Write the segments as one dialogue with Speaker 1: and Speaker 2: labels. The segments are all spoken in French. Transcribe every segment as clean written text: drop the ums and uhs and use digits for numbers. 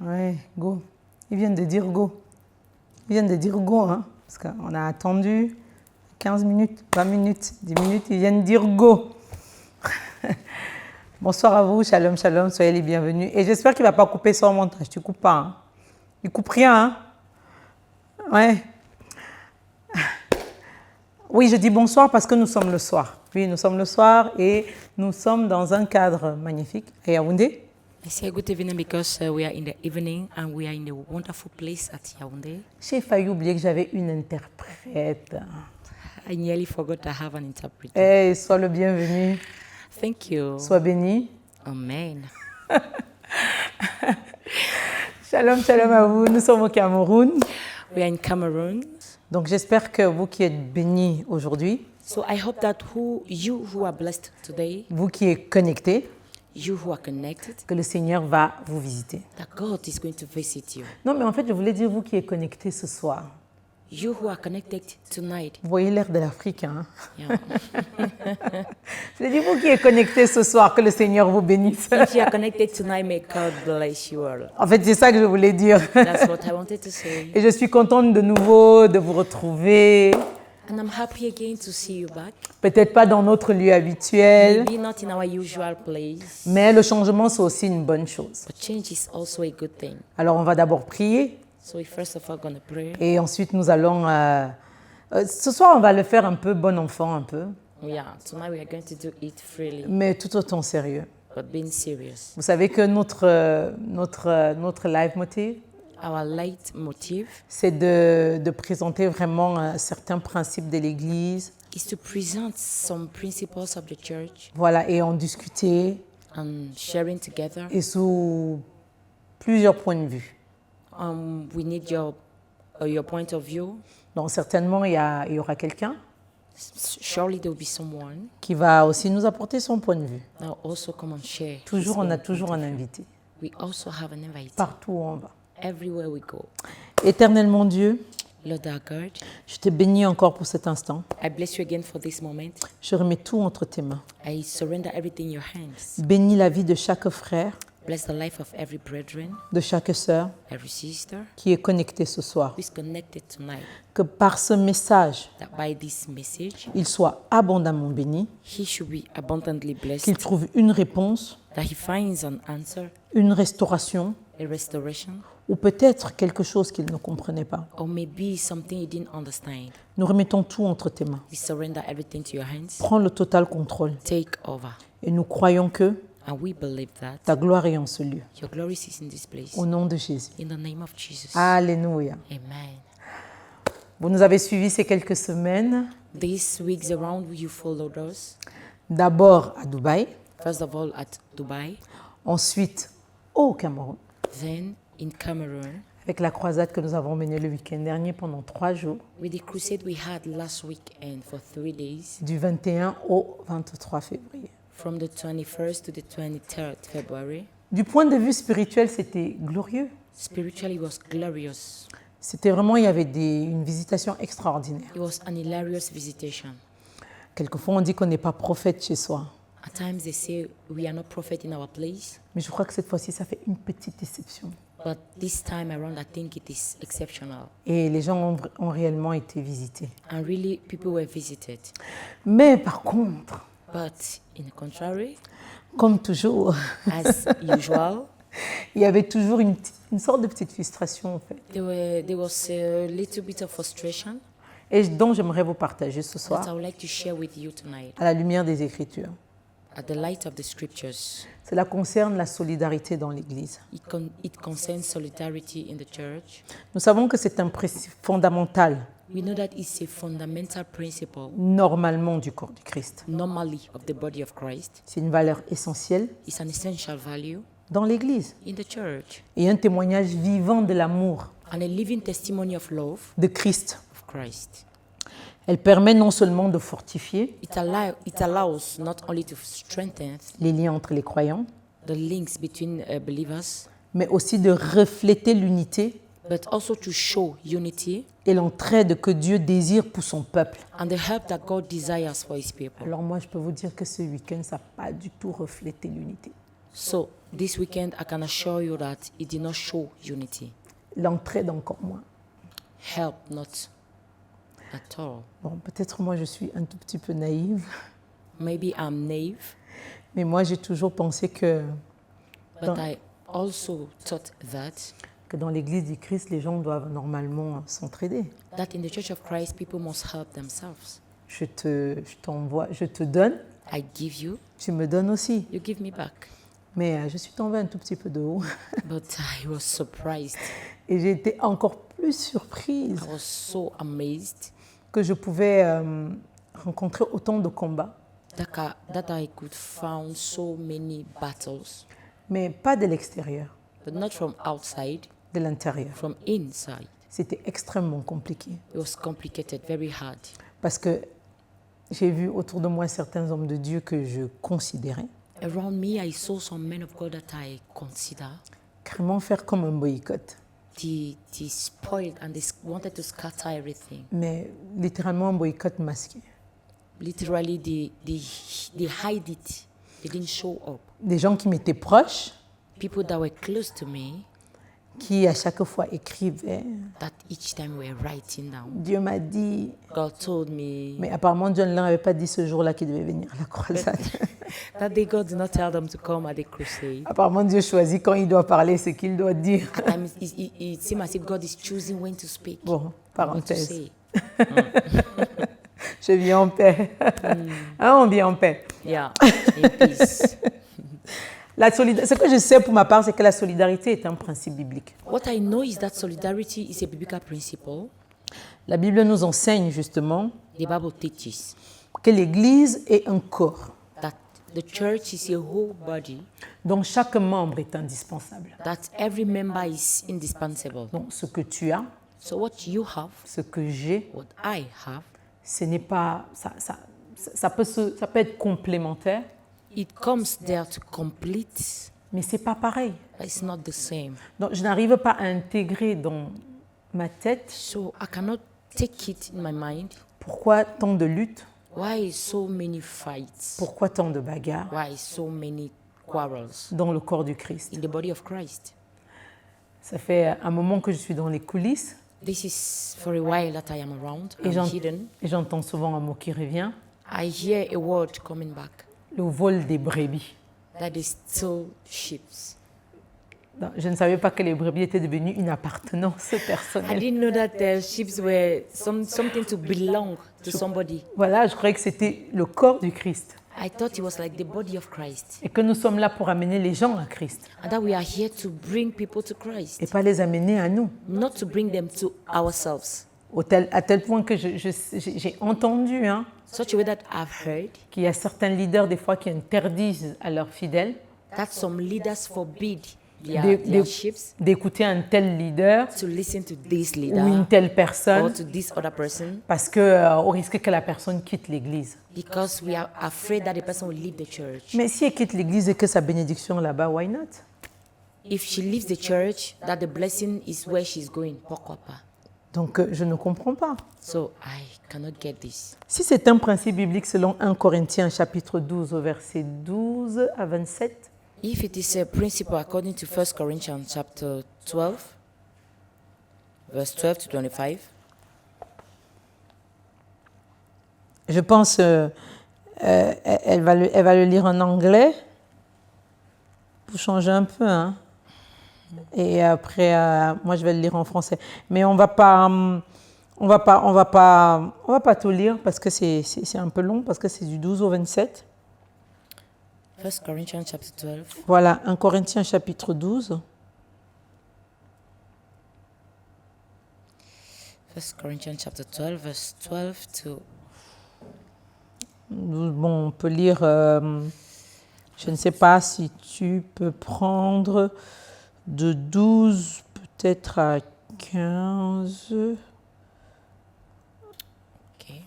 Speaker 1: Ouais, go. Ils viennent de dire go. Ils viennent de dire go, hein, parce qu'on a attendu 15 minutes, 20 minutes, 10 minutes, ils viennent dire go. Bonsoir à vous, shalom, shalom, soyez les bienvenus. Et j'espère qu'il ne va pas couper son montage, tu ne coupes pas. Hein. Il ne coupe rien, hein. Ouais. Oui, je dis bonsoir parce que nous sommes le soir. Oui, nous sommes le soir et nous sommes dans un cadre magnifique à Yaoundé.
Speaker 2: I say good evening because we are in the evening and we are in a wonderful place at Yaoundé.
Speaker 1: J'ai failli oublier que j'avais une interprète.
Speaker 2: I nearly forgot to have an interpreter.
Speaker 1: Hey, sois le bienvenu.
Speaker 2: Thank you.
Speaker 1: Sois béni.
Speaker 2: Amen.
Speaker 1: Shalom, shalom à vous. Nous sommes au Cameroun.
Speaker 2: We are in Cameroon.
Speaker 1: Donc j'espère que vous qui êtes bénis aujourd'hui,
Speaker 2: So I hope that you who are blessed today,
Speaker 1: vous qui êtes connectés,
Speaker 2: you who are connected,
Speaker 1: que le Seigneur va vous visiter.
Speaker 2: that God is going to visit you.
Speaker 1: Non, mais en fait, je voulais dire vous qui êtes connectés ce soir.
Speaker 2: You who are connected tonight.
Speaker 1: Vous voyez l'air de l'Afrique, hein?
Speaker 2: Yeah.
Speaker 1: Je voulais dire vous qui êtes connectés ce soir, que le Seigneur vous bénisse.
Speaker 2: If you are connected tonight, may God bless you all.
Speaker 1: En fait, c'est ça que je voulais dire.
Speaker 2: That's what I wanted to say.
Speaker 1: Et je suis contente de nouveau de vous retrouver.
Speaker 2: And I'm happy again to see you back.
Speaker 1: Peut-être pas dans notre lieu habituel,
Speaker 2: Maybe not in our usual place,
Speaker 1: mais le changement, c'est aussi une bonne chose.
Speaker 2: but change is also a good thing.
Speaker 1: Alors, on va d'abord prier
Speaker 2: So we're first of all going to pray.
Speaker 1: et ensuite, nous allons... ce soir, on va le faire un peu bon enfant, un peu,
Speaker 2: Yeah, tonight we are going to do it freely,
Speaker 1: mais tout autant sérieux.
Speaker 2: but being serious.
Speaker 1: Vous savez que notre live motive,
Speaker 2: Our leitmotiv
Speaker 1: c'est de présenter vraiment certains principes de l'Église,
Speaker 2: is to present some principles of the church
Speaker 1: voilà, et en discuter
Speaker 2: and sharing together.
Speaker 1: et sous plusieurs points de vue.
Speaker 2: We need your point of view.
Speaker 1: Donc certainement, il y aura quelqu'un
Speaker 2: Surely there will be someone
Speaker 1: qui va aussi nous apporter son point de vue.
Speaker 2: that will also come and share.
Speaker 1: Toujours,
Speaker 2: his
Speaker 1: on a
Speaker 2: own
Speaker 1: toujours
Speaker 2: point
Speaker 1: un
Speaker 2: of view.
Speaker 1: invité,
Speaker 2: We also have an invite
Speaker 1: partout où on va.
Speaker 2: everywhere we go.
Speaker 1: Éternel mon Dieu,
Speaker 2: Lord our God,
Speaker 1: je te bénis encore pour cet instant.
Speaker 2: I bless you again for this moment.
Speaker 1: Je remets tout entre tes mains.
Speaker 2: I surrender everything in your hands.
Speaker 1: Bénis la vie de chaque frère,
Speaker 2: Bless the life of every brethren,
Speaker 1: de chaque sœur
Speaker 2: every sister
Speaker 1: qui est connectée ce soir.
Speaker 2: who is connected tonight.
Speaker 1: Que par ce message,
Speaker 2: That by this message,
Speaker 1: il soit abondamment béni,
Speaker 2: he should be abundantly blessed.
Speaker 1: qu'il trouve une réponse,
Speaker 2: That he finds an answer,
Speaker 1: une restauration
Speaker 2: a restoration,
Speaker 1: ou peut-être quelque chose qu'il ne comprenait pas.
Speaker 2: or maybe something he didn't understand.
Speaker 1: Nous remettons tout entre tes mains.
Speaker 2: We surrender everything to your hands.
Speaker 1: Prends le total contrôle
Speaker 2: Take over.
Speaker 1: et nous croyons que
Speaker 2: And we believe that
Speaker 1: ta gloire est en ce lieu.
Speaker 2: your glory is in this place.
Speaker 1: Au nom de Jésus.
Speaker 2: In the name of Jesus.
Speaker 1: Alléluia.
Speaker 2: Amen.
Speaker 1: Vous nous avez suivis ces quelques semaines,
Speaker 2: These weeks around, you followed us.
Speaker 1: d'abord à Dubaï,
Speaker 2: First of all, at Dubai,
Speaker 1: ensuite au Cameroun,
Speaker 2: then in Cameroon,
Speaker 1: avec la croisade que nous avons menée le week-end dernier pendant 3 jours,
Speaker 2: with the crusade we had last weekend for 3 days,
Speaker 1: du 21 au 23 février.
Speaker 2: from the 21st to the 23rd February.
Speaker 1: Du point de vue spirituel, c'était glorieux.
Speaker 2: Spiritually, it was glorious.
Speaker 1: C'était vraiment, il y avait une visitation extraordinaire.
Speaker 2: It was an hilarious visitation.
Speaker 1: Quelquefois, on dit qu'on n'est pas prophète chez soi.
Speaker 2: At times, they say we are not prophet in our place,
Speaker 1: Mais je crois que cette fois-ci, ça fait une petite déception.
Speaker 2: but this time around, I think it is exceptional.
Speaker 1: Et les gens ont réellement été visités.
Speaker 2: And really, people were visited.
Speaker 1: Mais par contre,
Speaker 2: But in the contrary,
Speaker 1: comme toujours,
Speaker 2: as usual,
Speaker 1: il y avait toujours une sorte de petite frustration en fait.
Speaker 2: there was a little bit of frustration
Speaker 1: Et dont j'aimerais vous partager ce
Speaker 2: that
Speaker 1: soir
Speaker 2: I would like to share with you tonight
Speaker 1: à la lumière des Écritures.
Speaker 2: at the light of the scriptures.
Speaker 1: Cela concerne la solidarité dans l'Église.
Speaker 2: It concerns solidarity in the church.
Speaker 1: Nous savons que c'est un principe fondamental,
Speaker 2: We know that it's a fundamental principle,
Speaker 1: normalement, du corps du Christ.
Speaker 2: normally, of the body of Christ.
Speaker 1: C'est une valeur essentielle
Speaker 2: It's an essential value
Speaker 1: dans l'Église
Speaker 2: in the church
Speaker 1: et un témoignage vivant de l'amour
Speaker 2: and a living testimony of love
Speaker 1: de Christ.
Speaker 2: of Christ.
Speaker 1: Elle permet non seulement de fortifier
Speaker 2: It allows not only to strengthen
Speaker 1: les liens entre les croyants,
Speaker 2: the links between believers,
Speaker 1: mais aussi de refléter l'unité
Speaker 2: but also to show unity
Speaker 1: et l'entraide que Dieu désire pour son peuple.
Speaker 2: and the help that God desires for his people.
Speaker 1: Alors moi, je peux vous dire que ce week-end, ça n'a pas du tout reflété l'unité.
Speaker 2: So This weekend, I can assure you that it did not show unity.
Speaker 1: L'entraide encore moins.
Speaker 2: Help not at all.
Speaker 1: Bon, peut-être moi je suis un tout petit peu naïve,
Speaker 2: Maybe I'm naive,
Speaker 1: mais moi j'ai toujours pensé que
Speaker 2: but I also thought
Speaker 1: dans l'Église du Christ, les gens doivent normalement s'entraider.
Speaker 2: that in the Church of Christ, people must help themselves.
Speaker 1: Je te donne,
Speaker 2: I give you,
Speaker 1: tu me donnes aussi.
Speaker 2: you give me back.
Speaker 1: Mais je suis tombée un tout petit peu de haut
Speaker 2: But I was surprised.
Speaker 1: et j'ai été encore plus surprise
Speaker 2: I was so amazed
Speaker 1: que je pouvais rencontrer autant de combats,
Speaker 2: that I could found so many battles,
Speaker 1: mais pas de l'extérieur,
Speaker 2: but not from outside,
Speaker 1: de l'intérieur.
Speaker 2: from inside.
Speaker 1: C'était extrêmement compliqué
Speaker 2: It was complicated, very hard.
Speaker 1: parce que j'ai vu autour de moi certains hommes de Dieu que je considérais
Speaker 2: Around me, I saw some men of God that I consider.
Speaker 1: carrément faire comme un boycott,
Speaker 2: They spoiled and they wanted to scatter everything.
Speaker 1: mais littéralement un boycott masqué.
Speaker 2: Literally, they hide it. They didn't show up.
Speaker 1: Des gens qui m'étaient proches,
Speaker 2: People that were close to me,
Speaker 1: qui à chaque fois écrivaient
Speaker 2: that each time were writing down.
Speaker 1: « Dieu m'a dit »,
Speaker 2: God told me
Speaker 1: mais apparemment Dieu ne leur avait pas dit ce jour-là qu'ils devaient venir à la croisade.
Speaker 2: that day God did not tell them to come at the crusade.
Speaker 1: Apparemment Dieu choisit quand il doit parler ce qu'il doit dire.
Speaker 2: At times, it seems as if God is choosing when to speak.
Speaker 1: Bon,
Speaker 2: What to
Speaker 1: parenthèse.
Speaker 2: say.
Speaker 1: Je vis en paix. Hein, on vit en paix.
Speaker 2: Yeah, in peace.
Speaker 1: Ce que je sais pour ma part, c'est que la solidarité est un principe biblique.
Speaker 2: What I know is that solidarity is a biblical principle.
Speaker 1: La Bible nous enseigne justement
Speaker 2: The Bible teaches
Speaker 1: que l'Église est un corps
Speaker 2: that the church is a whole body,
Speaker 1: dont chaque membre est indispensable.
Speaker 2: that every member is indispensable.
Speaker 1: Donc ce que tu as,
Speaker 2: So what you have,
Speaker 1: ce que j'ai,
Speaker 2: what I have,
Speaker 1: ce n'est pas ça peut être complémentaire,
Speaker 2: it comes there to complete,
Speaker 1: mais c'est pas pareil.
Speaker 2: but it's not the same.
Speaker 1: Donc je n'arrive pas à intégrer dans ma tête
Speaker 2: So I cannot take it in my mind.
Speaker 1: pourquoi tant de luttes,
Speaker 2: Why so many fights?
Speaker 1: pourquoi tant de bagarres
Speaker 2: Why so many quarrels
Speaker 1: dans le corps du Christ.
Speaker 2: in the body of Christ?
Speaker 1: Ça fait un moment que je suis dans les coulisses
Speaker 2: This is for a while that I am around.
Speaker 1: et
Speaker 2: I'm hidden.
Speaker 1: j'entends souvent un mot qui revient,
Speaker 2: I hear a word coming back.
Speaker 1: le vol des brebis.
Speaker 2: That is still ships.
Speaker 1: Non, je ne savais pas que les brebis étaient devenues une appartenance
Speaker 2: I
Speaker 1: personnelle.
Speaker 2: didn't know that the ships were something to belong to somebody.
Speaker 1: Voilà, je croyais que c'était le corps du Christ
Speaker 2: I thought it was like the body of Christ.
Speaker 1: et que nous sommes là pour amener les gens à Christ
Speaker 2: And that we are here to bring people to Christ,
Speaker 1: et pas les amener à nous.
Speaker 2: not to bring them to ourselves.
Speaker 1: À tel point que j'ai entendu
Speaker 2: Such a way that I've heard
Speaker 1: qu'il y a certains leaders des fois qui interdisent à leurs fidèles
Speaker 2: that some leaders forbid
Speaker 1: Des-
Speaker 2: their ships
Speaker 1: d'écouter un tel leader
Speaker 2: to listen to this
Speaker 1: ou une
Speaker 2: leader
Speaker 1: telle
Speaker 2: or
Speaker 1: personne
Speaker 2: to this other person
Speaker 1: parce que au risque que la personne quitte l'église.
Speaker 2: because we are afraid that the person will leave the church.
Speaker 1: Mais si elle quitte l'église et que sa bénédiction là-bas, why not?
Speaker 2: If she leaves the church, that the blessing is where she's going. Pourquoi pas?
Speaker 1: Donc je ne comprends pas.
Speaker 2: So I cannot get this.
Speaker 1: Si c'est un principe biblique selon 1 Corinthiens chapitre 12 au verset 12 à 27,
Speaker 2: If it is a principle according to 1 Corinthians chapter 12, verse 12 to 25,
Speaker 1: je pense elle va le lire en anglais pour changer un peu. Et après, moi je vais le lire en français. Mais on va pas tout lire parce que c'est un peu long, parce que c'est du 12 au 27.
Speaker 2: 1 Corinthians chapter 12,
Speaker 1: Voilà, 1 Corinthiens chapitre 12.
Speaker 2: 1 Corinthians chapter 12, verse 12 to,
Speaker 1: Bon, on peut lire, je ne sais pas si tu peux prendre de 12 peut-être à 15.
Speaker 2: okay.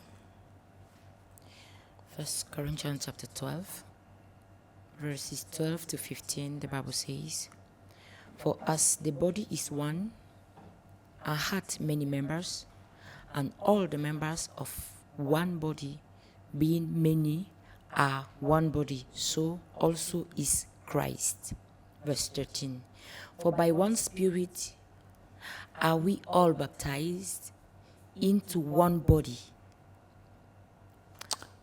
Speaker 2: 1 Corinthians chapter 12, verses 12 to 15, the Bible says, "For as the body is one, and hath many members, and all the members of one body, being many, are one body, so also is Christ. Verse 13. For by one Spirit are we all baptized into one body,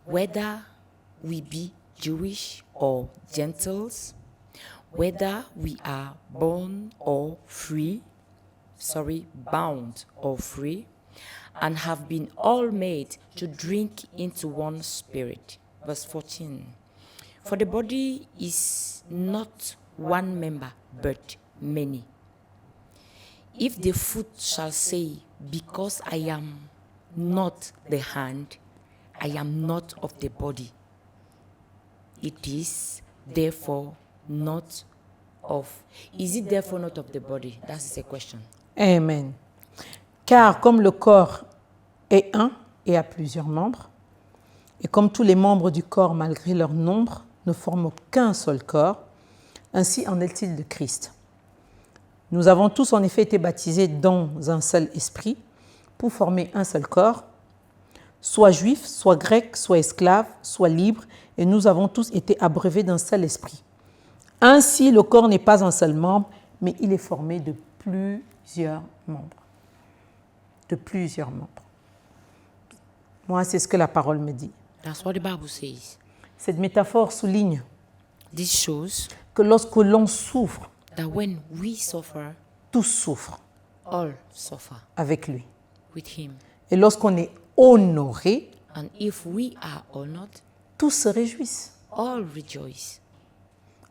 Speaker 2: whether we be Jewish or Gentiles, whether we are bound or free, and have been all made to drink into one Spirit. Verse 14. For the body is not one member, but many. If the foot shall say, because I am not the hand, I am not of the body, it is therefore not of. Is it therefore not of the body? That's the question.
Speaker 1: Amen. Car comme le corps est un et a plusieurs membres, et comme tous les membres du corps, malgré leur nombre, ne forment qu'un seul corps, ainsi en est-il de Christ. Nous avons tous en effet été baptisés dans un seul esprit pour former un seul corps, soit juifs, soit grecs, soit esclaves, soit libres, et nous avons tous été abreuvés d'un seul esprit. Ainsi, le corps n'est pas un seul membre, mais il est formé de plusieurs membres. De plusieurs membres. Moi, c'est ce que la parole me dit.
Speaker 2: That's what the Bible says.
Speaker 1: Cette métaphore souligne
Speaker 2: This shows
Speaker 1: que lorsque l'on souffre,
Speaker 2: that when we suffer,
Speaker 1: tous souffrent
Speaker 2: all suffer
Speaker 1: avec lui.
Speaker 2: with him.
Speaker 1: Et lorsqu'on est honoré,
Speaker 2: And if we are honored,
Speaker 1: tous se réjouissent.
Speaker 2: all rejoice.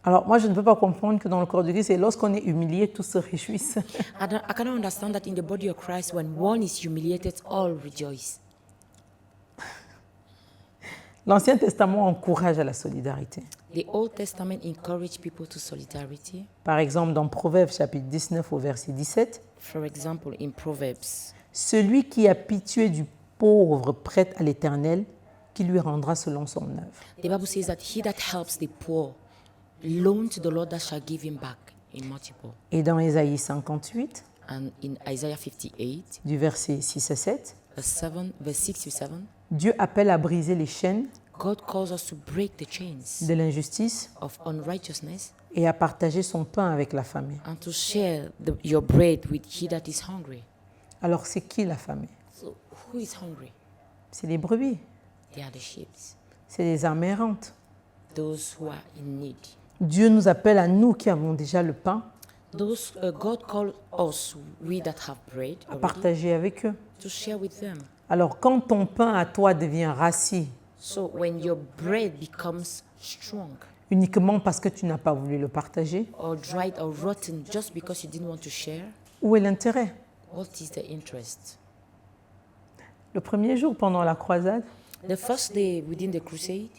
Speaker 1: Alors moi, je ne peux pas comprendre que dans le corps de Christ, c'est lorsqu'on est humilié, tous se réjouissent.
Speaker 2: I cannot understand that in the body of Christ, when one is humiliated, all rejoice.
Speaker 1: L'Ancien Testament encourage à la solidarité.
Speaker 2: The Old Testament encouraged people to solidarity.
Speaker 1: Par exemple, dans Proverbes chapitre 19 au verset 17,
Speaker 2: For example, in Proverbs,
Speaker 1: celui qui a pitié du pauvre prête à l'Éternel, qui lui rendra selon son œuvre.
Speaker 2: the Bible says that he that helps the poor, loan to the Lord that shall give him back in multiple.
Speaker 1: Et dans Ésaïe 58,
Speaker 2: And in Isaiah 58,
Speaker 1: du verset 6 à 7,
Speaker 2: verse 6 to 7,
Speaker 1: Dieu appelle à briser les chaînes
Speaker 2: God calls us to break the chains
Speaker 1: de l'injustice
Speaker 2: of unrighteousness
Speaker 1: et à partager son pain avec la famille.
Speaker 2: and to share your bread with he that is hungry.
Speaker 1: Alors c'est qui la famille?
Speaker 2: So who is hungry?
Speaker 1: C'est les brebis,
Speaker 2: They are the sheep,
Speaker 1: c'est les âmes errantes.
Speaker 2: those who are in need.
Speaker 1: Dieu nous appelle à nous qui avons déjà le pain
Speaker 2: God called us, we that have bread,
Speaker 1: à
Speaker 2: already,
Speaker 1: partager avec eux.
Speaker 2: to share with them.
Speaker 1: Alors quand ton pain à toi devient rassis
Speaker 2: So when your bread becomes strong
Speaker 1: uniquement parce que tu n'as pas voulu le partager,
Speaker 2: or dried or rotten just because you didn't want to share,
Speaker 1: où est l'intérêt?
Speaker 2: what is the interest?
Speaker 1: Le premier jour pendant la croisade,
Speaker 2: The first day within the crusade,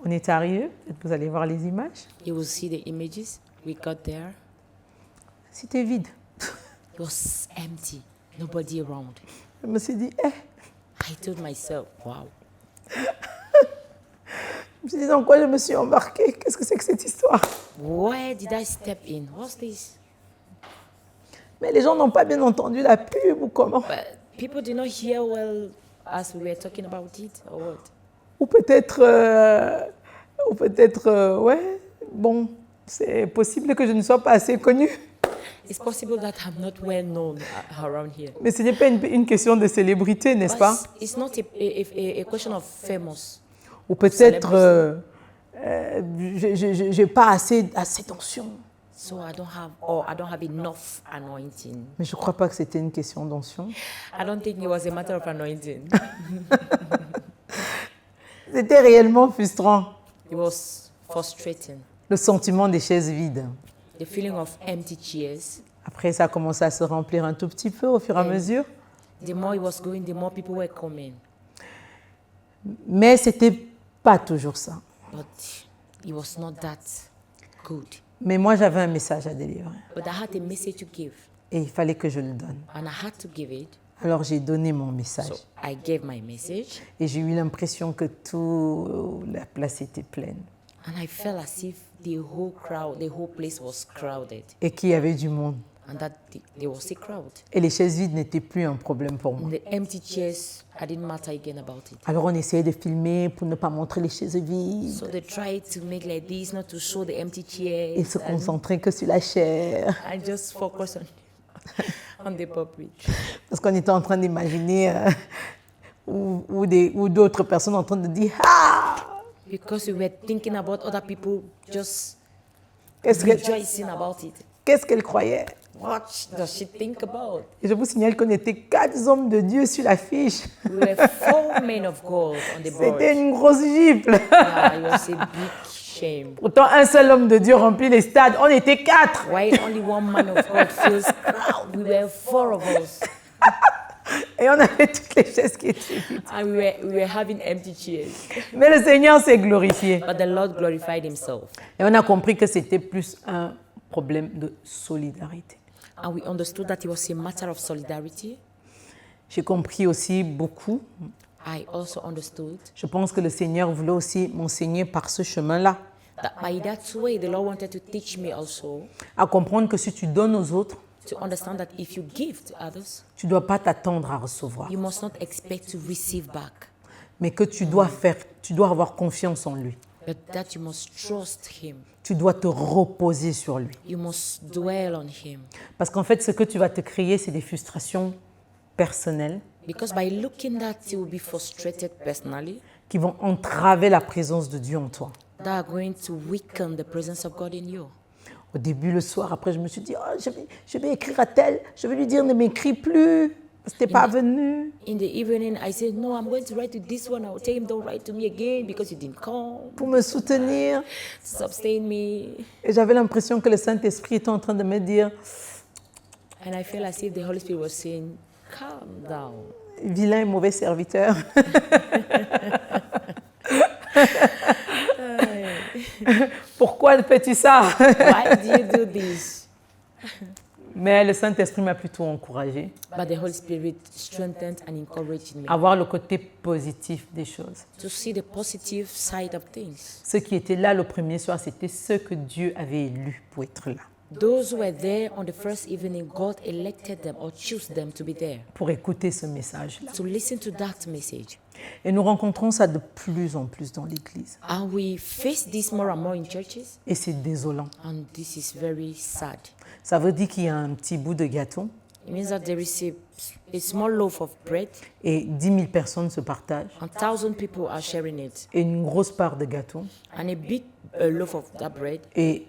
Speaker 1: on est arrivé, peut-être que vous allez voir les images,
Speaker 2: you will see the images. We got there.
Speaker 1: c'était vide.
Speaker 2: It was empty. Nobody around.
Speaker 1: Je me suis dit,
Speaker 2: I told myself, wow,
Speaker 1: je me suis dit dans quoi je me suis embarquée? Qu'est-ce que c'est que cette histoire?
Speaker 2: where did I step in? What's this?
Speaker 1: Mais les gens n'ont pas bien entendu la pub ou comment?
Speaker 2: But people did not hear well as we were talking about it, or what?
Speaker 1: Ou peut-être, ouais, bon, c'est possible que je ne sois pas assez connue.
Speaker 2: It's possible that I'm not well known around here.
Speaker 1: Mais ce n'est pas une question de célébrité, n'est-ce
Speaker 2: But
Speaker 1: pas?
Speaker 2: it's not a question of famous.
Speaker 1: Ou peut-être, je n'ai pas assez d'onction.
Speaker 2: So I don't have enough anointing.
Speaker 1: Mais je ne crois pas que c'était une question d'onction.
Speaker 2: I don't think it was a matter of anointing.
Speaker 1: C'était réellement frustrant,
Speaker 2: It was frustrating.
Speaker 1: le sentiment des chaises vides.
Speaker 2: The feeling of empty chairs.
Speaker 1: Après, ça a commencé à se remplir un tout petit peu au fur et à mesure.
Speaker 2: The more it was going, the more people were coming.
Speaker 1: Mais ce n'était pas toujours ça.
Speaker 2: But it was not that good.
Speaker 1: Mais moi, j'avais un message à délivrer.
Speaker 2: But I had a message to give,
Speaker 1: Et il fallait que je le donne.
Speaker 2: and I had to give it.
Speaker 1: Alors, j'ai donné mon message.
Speaker 2: So I gave my message,
Speaker 1: Et j'ai eu l'impression que toute la place était pleine.
Speaker 2: and I felt as if the whole place was crowded,
Speaker 1: Et qu'il y avait du monde.
Speaker 2: and that there was a crowd.
Speaker 1: Et les chaises vides n'étaient plus un problème pour moi.
Speaker 2: The empty chairs, I didn't matter again about it.
Speaker 1: Alors on essayait de filmer pour ne pas montrer les chaises vides
Speaker 2: So they tried to make like this, not to show the empty chairs.
Speaker 1: et se concentrer que sur la chair.
Speaker 2: I just focus on the pulpit.
Speaker 1: Parce qu'on était en train d'imaginer ou d'autres personnes en train de dire « Ah !»
Speaker 2: Because we were thinking about other people just
Speaker 1: Qu'est-ce
Speaker 2: rejoicing about it.
Speaker 1: qu'elle croyait?
Speaker 2: What does she think about?
Speaker 1: Et je vous signale qu'on était 4 hommes de Dieu sur l'affiche.
Speaker 2: We were 4 men of God on the board.
Speaker 1: C'était une grosse gifle.
Speaker 2: Yeah, it was a big shame.
Speaker 1: Pourtant, un seul homme de Dieu remplit les stades. On était 4.
Speaker 2: Why only one man of God feels proud? We were 4 of us.
Speaker 1: Et on avait toutes les chaises qui étaient vides.
Speaker 2: And we were having empty chairs.
Speaker 1: Mais le Seigneur s'est glorifié.
Speaker 2: But the Lord glorified himself.
Speaker 1: Et on a compris que c'était plus un problème de solidarité.
Speaker 2: And we understood that it was a matter of solidarity.
Speaker 1: J'ai compris aussi beaucoup.
Speaker 2: I also understood
Speaker 1: Je pense que le Seigneur voulait aussi m'enseigner par ce chemin-là,
Speaker 2: that by that way, the Lord wanted to teach me also
Speaker 1: à comprendre que si tu donnes aux autres,
Speaker 2: to understand that if you give to others,
Speaker 1: tu ne dois pas t'attendre à recevoir,
Speaker 2: you must not expect to receive back,
Speaker 1: mais que tu dois avoir confiance en lui.
Speaker 2: but that you must trust Him.
Speaker 1: Tu dois te reposer sur lui.
Speaker 2: You must dwell on Him.
Speaker 1: Parce qu'en fait, ce que tu vas te créer, c'est des frustrations personnelles
Speaker 2: Because by looking that, you will be frustrated personally,
Speaker 1: qui vont entraver la présence de Dieu en toi.
Speaker 2: that are going to weaken the presence of God in you.
Speaker 1: Au début, le soir, après, je me suis dit, oh, je vais écrire à tel, je vais lui dire, ne m'écris plus, parce que t'es pas venu.
Speaker 2: In the evening, I said, no, I'm going to write to this one. I will tell him, don't write to me again because you didn't come
Speaker 1: Pour me soutenir.
Speaker 2: to sustain me.
Speaker 1: Et j'avais l'impression que le Saint-Esprit était en train de me dire,
Speaker 2: And I felt as if the Holy Spirit was saying, calm down.
Speaker 1: vilain et mauvais serviteur. Pourquoi fais-tu ça?
Speaker 2: Why do you do this?
Speaker 1: Mais le Saint-Esprit m'a plutôt encouragée
Speaker 2: But the Holy Spirit strengthened and encouraged me
Speaker 1: à voir le côté positif des choses.
Speaker 2: to see the positive side of things.
Speaker 1: Ceux qui étaient là le premier soir, c'était ceux que Dieu avait élus pour être là,
Speaker 2: Those who were there on the first evening, God elected them or chose them to be there,
Speaker 1: pour écouter ce message-là.
Speaker 2: to listen to that message.
Speaker 1: Et nous rencontrons ça de plus en plus dans l'Église.
Speaker 2: And we face this more and more in churches,
Speaker 1: Et c'est désolant.
Speaker 2: and this is very sad.
Speaker 1: Ça veut dire qu'il y a un petit bout de gâteau
Speaker 2: It means that there is a small loaf of bread,
Speaker 1: et 10 000 personnes se partagent.
Speaker 2: and 1,000 people are sharing it,
Speaker 1: Et une grosse part de gâteau
Speaker 2: and a big loaf of that bread,
Speaker 1: et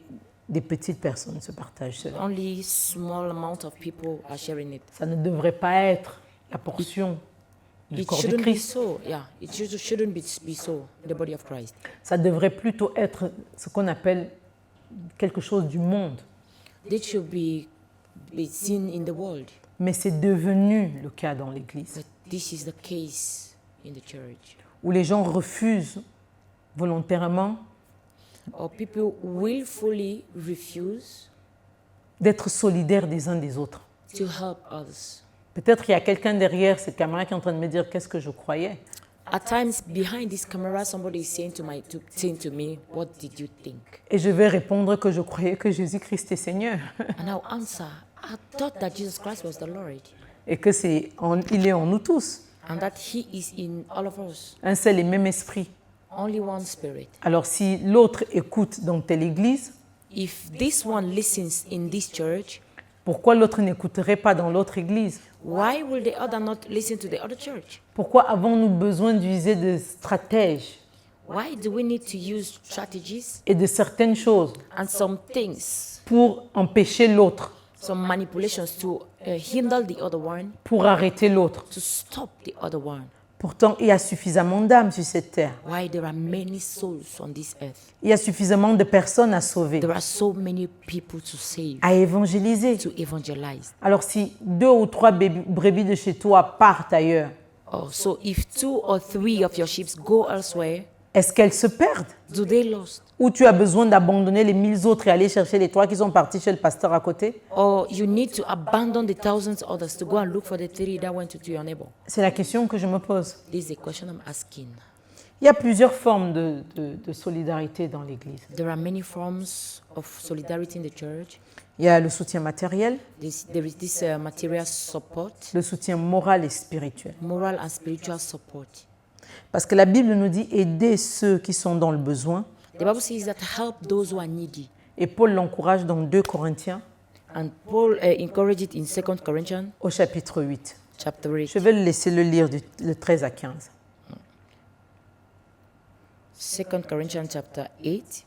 Speaker 1: des petites personnes se partagent cela.
Speaker 2: only small amount of people are sharing it.
Speaker 1: Ça ne devrait pas être la portion du
Speaker 2: It
Speaker 1: corps de
Speaker 2: shouldn't be
Speaker 1: Christ.
Speaker 2: so. Yeah, it shouldn't be so in the body of Christ.
Speaker 1: Ça devrait plutôt être ce qu'on appelle quelque chose du monde.
Speaker 2: This should be seen in the world,
Speaker 1: Mais c'est devenu le cas dans l'Église,
Speaker 2: but this is the case in the church.
Speaker 1: où les gens refusent volontairement
Speaker 2: Or people willfully refuse
Speaker 1: d'être solidaires des uns des autres.
Speaker 2: to help others.
Speaker 1: Peut-être il y a quelqu'un derrière cette caméra qui est en train de me dire qu'est-ce que je croyais.
Speaker 2: At times, behind this camera, somebody is saying to me, "What did you think?"
Speaker 1: Et je vais répondre que je croyais que Jésus-Christ est Seigneur
Speaker 2: And I'll answer, "I thought that Jesus Christ was the Lord,
Speaker 1: et que il est en nous tous,
Speaker 2: and that He is in all of us,
Speaker 1: un seul et même esprit.
Speaker 2: only one Spirit."
Speaker 1: Alors si l'autre écoute dans telle église,
Speaker 2: If this one listens in this church,
Speaker 1: pourquoi l'autre n'écouterait pas dans l'autre église?
Speaker 2: why will the other not listen to the other church?
Speaker 1: Pourquoi avons-nous besoin d'user de stratèges
Speaker 2: Why do we need to use strategies
Speaker 1: et de certaines choses
Speaker 2: and some things,
Speaker 1: pour empêcher l'autre,
Speaker 2: some manipulations to hinder the other one,
Speaker 1: pour arrêter l'autre?
Speaker 2: to stop the other one?
Speaker 1: Pourtant, il y a suffisamment d'âmes sur cette terre.
Speaker 2: Why there are many souls on this earth?
Speaker 1: Il y a suffisamment de personnes à sauver,
Speaker 2: There are so many people to save,
Speaker 1: à évangéliser.
Speaker 2: to evangelize.
Speaker 1: Alors si 2 ou 3 brebis de chez toi partent ailleurs,
Speaker 2: Oh, so if 2 or 3 of your sheep go elsewhere,
Speaker 1: est-ce qu'elles se perdent?
Speaker 2: do they lost?
Speaker 1: Ou tu as besoin d'abandonner les 1000 autres et aller chercher les 3 qui sont partis chez le pasteur à côté?
Speaker 2: Or you need to abandon the thousands others to go and look for the 3 that went to your neighbor?
Speaker 1: C'est la question que je me pose.
Speaker 2: This is a question I'm asking.
Speaker 1: Il y a plusieurs formes de solidarité dans l'Église.
Speaker 2: There are many forms of solidarity in the church.
Speaker 1: Il y a le soutien matériel,
Speaker 2: There is this material support,
Speaker 1: le soutien moral et spirituel.
Speaker 2: moral and spiritual support.
Speaker 1: Parce que la Bible nous dit aider ceux qui sont dans le besoin.
Speaker 2: The Bible says that help those who are needy.
Speaker 1: Et Paul l'encourage dans 2 Corinthiens
Speaker 2: And Paul encouraged it in 2 Corinthians
Speaker 1: au chapitre 8.
Speaker 2: chapter 8.
Speaker 1: Je vais le laisser le lire de 13 à 15.
Speaker 2: 2 Corinthians chapter 8.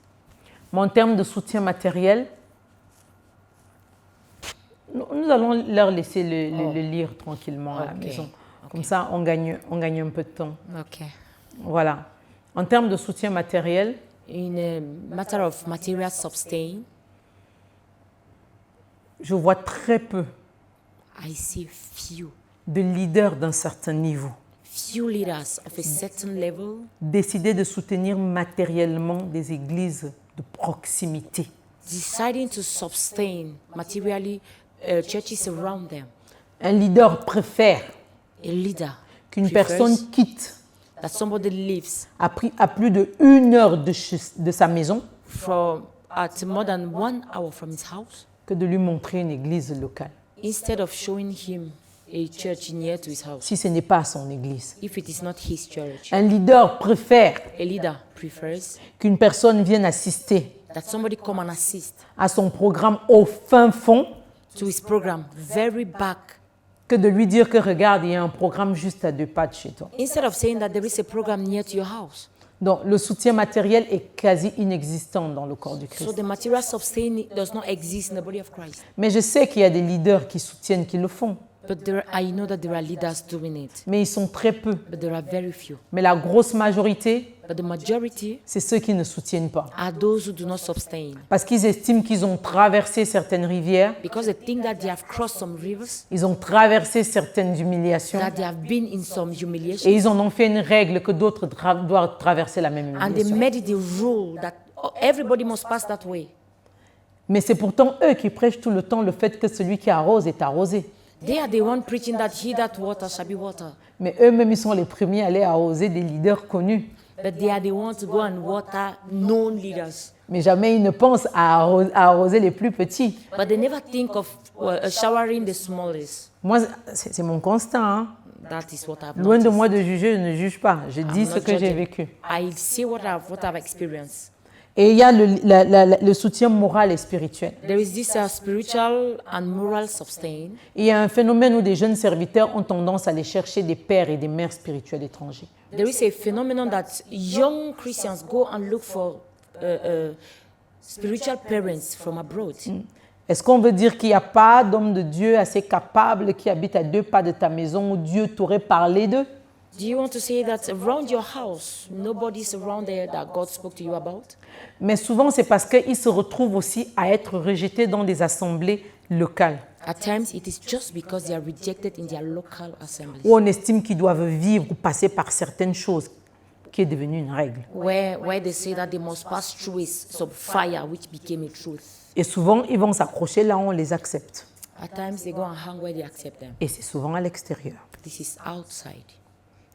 Speaker 1: Mais en termes de soutien matériel, nous allons leur laisser le lire tranquillement à la
Speaker 2: Ok.
Speaker 1: maison. Comme ça, on gagne un peu de temps.
Speaker 2: Okay.
Speaker 1: Voilà. En termes de soutien matériel,
Speaker 2: In a matter of material sustain,
Speaker 1: je vois très peu
Speaker 2: I see few
Speaker 1: de leaders d'un certain niveau
Speaker 2: leaders of a certain level
Speaker 1: décider de soutenir matériellement des églises de proximité.
Speaker 2: deciding to sustain materially churches around them.
Speaker 1: Un leader préfère
Speaker 2: A leader
Speaker 1: qu'une
Speaker 2: prefers
Speaker 1: personne quitte
Speaker 2: that somebody lives
Speaker 1: à plus de 1 heure de sa maison
Speaker 2: at more than 1 hour from his house
Speaker 1: que de lui montrer une église locale,
Speaker 2: instead of showing him a church near to his house
Speaker 1: si ce n'est pas son église.
Speaker 2: if it is not his church.
Speaker 1: Un leader préfère
Speaker 2: A leader prefers
Speaker 1: qu'une personne vienne assister
Speaker 2: that somebody come and assist
Speaker 1: à son programme au fin fond
Speaker 2: to his program very back
Speaker 1: que de lui dire que regarde, il y a un programme juste à 2 pas de chez toi.
Speaker 2: instead of saying that there is a program near to your house.
Speaker 1: Donc le soutien matériel est quasi inexistant dans le corps du
Speaker 2: So
Speaker 1: Christ.
Speaker 2: the material sustain does not exist in the body of Christ.
Speaker 1: Mais je sais qu'il y a des leaders qui soutiennent, qui le font.
Speaker 2: But I know that there are leaders doing it,
Speaker 1: Mais ils sont très peu.
Speaker 2: but there are very few.
Speaker 1: Mais la grosse majorité,
Speaker 2: But the majority
Speaker 1: c'est ceux qui ne soutiennent pas.
Speaker 2: are those who do not sustain
Speaker 1: Parce qu'ils estiment qu'ils ont traversé certaines rivières,
Speaker 2: because they think that they have crossed some rivers,
Speaker 1: ils ont traversé certaines humiliations
Speaker 2: that they have been in some
Speaker 1: et
Speaker 2: humiliation,
Speaker 1: ils en ont fait une règle que d'autres doivent traverser la même
Speaker 2: and they
Speaker 1: humiliation.
Speaker 2: made it the rule that everybody must pass that way.
Speaker 1: Mais c'est pourtant eux qui prêchent tout le temps le fait que celui qui arrose est arrosé.
Speaker 2: They are the one preaching that he that water shall be water.
Speaker 1: Mais eux-mêmes, ils sont les premiers à aller arroser des leaders connus.
Speaker 2: But they are the ones to go and water known leaders.
Speaker 1: Mais jamais ils ne pensent à arroser les plus petits.
Speaker 2: But they never think of showering the smallest.
Speaker 1: Moi, c'est mon constat. Hein.
Speaker 2: That is what I've
Speaker 1: Loin de
Speaker 2: noticed.
Speaker 1: moi de juger, je ne juge pas. Je dis
Speaker 2: I'm
Speaker 1: ce
Speaker 2: not
Speaker 1: que j'ai
Speaker 2: judging.
Speaker 1: vécu.
Speaker 2: I see what I've experienced.
Speaker 1: Et il y a le soutien moral et spirituel.
Speaker 2: There is this spiritual and moral sustain.
Speaker 1: Il y a un phénomène où des jeunes serviteurs ont tendance à aller chercher des pères et des mères spirituels étrangers.
Speaker 2: There is a phenomenon that young Christians go and look for spiritual parents from abroad.
Speaker 1: Est-ce qu'on veut dire qu'il n'y a pas d'homme de Dieu assez capable qui habite à 2 pas de ta maison où Dieu t'aurait parlé d'eux?
Speaker 2: Do you want to say that around your house, nobody's around there that God spoke to you about?
Speaker 1: Mais souvent, c'est parce qu'ils se retrouvent aussi à être rejetés dans des assemblées locales,
Speaker 2: At times, it is just because they are rejected in their local assemblies,
Speaker 1: où on estime qu'ils doivent vivre ou passer par certaines choses, qui est devenue une règle.
Speaker 2: where they say that they must pass through some fire, which became a truth.
Speaker 1: Et souvent, ils vont s'accrocher là où on les accepte.
Speaker 2: At times, they go and hang where they accept them.
Speaker 1: Et c'est souvent à l'extérieur.
Speaker 2: This is outside.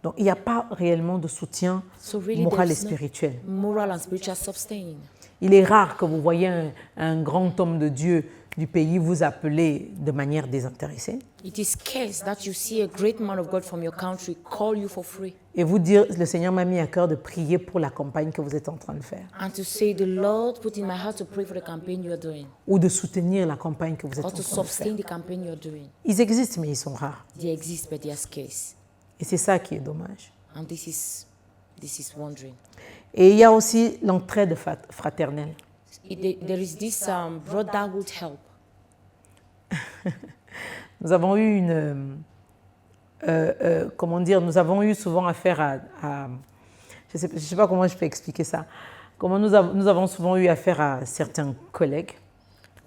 Speaker 1: Donc, il n'y a pas réellement de soutien
Speaker 2: So really,
Speaker 1: moral et
Speaker 2: there's no
Speaker 1: spirituel.
Speaker 2: moral and spiritual sustain.
Speaker 1: Il est rare que vous voyez un grand homme de Dieu du pays vous appeler de manière désintéressée
Speaker 2: It is scarce that you see a great man of God from your country call you for free
Speaker 1: et vous dire, le Seigneur m'a mis à cœur de prier pour la campagne que vous êtes en train de faire
Speaker 2: and to say, the Lord put in my heart to pray for the campaign you are doing
Speaker 1: ou de soutenir la campagne que vous êtes en
Speaker 2: or to
Speaker 1: train de faire.
Speaker 2: sustain the campaign you are doing.
Speaker 1: Ils existent, mais ils sont rares.
Speaker 2: They exist, but they are scarce.
Speaker 1: Et c'est ça qui est dommage.
Speaker 2: And this is wondering.
Speaker 1: Et il y a aussi l'entraide fraternelle.
Speaker 2: There is this brotherhood help.
Speaker 1: Nous avons eu nous avons eu souvent affaire à je sais pas comment je peux expliquer ça. Nous avons souvent eu affaire à certains collègues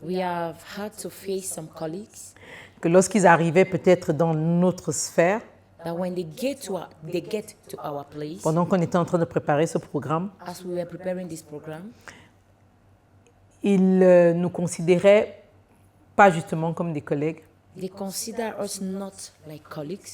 Speaker 2: We have had to face some colleagues
Speaker 1: que lorsqu'ils arrivaient peut-être dans notre sphère,
Speaker 2: that when they get to our place,
Speaker 1: pendant qu'on était en train de préparer ce programme,
Speaker 2: as we were preparing this program,
Speaker 1: ils nous considéraient pas justement comme des collègues,
Speaker 2: they consider us not like colleagues,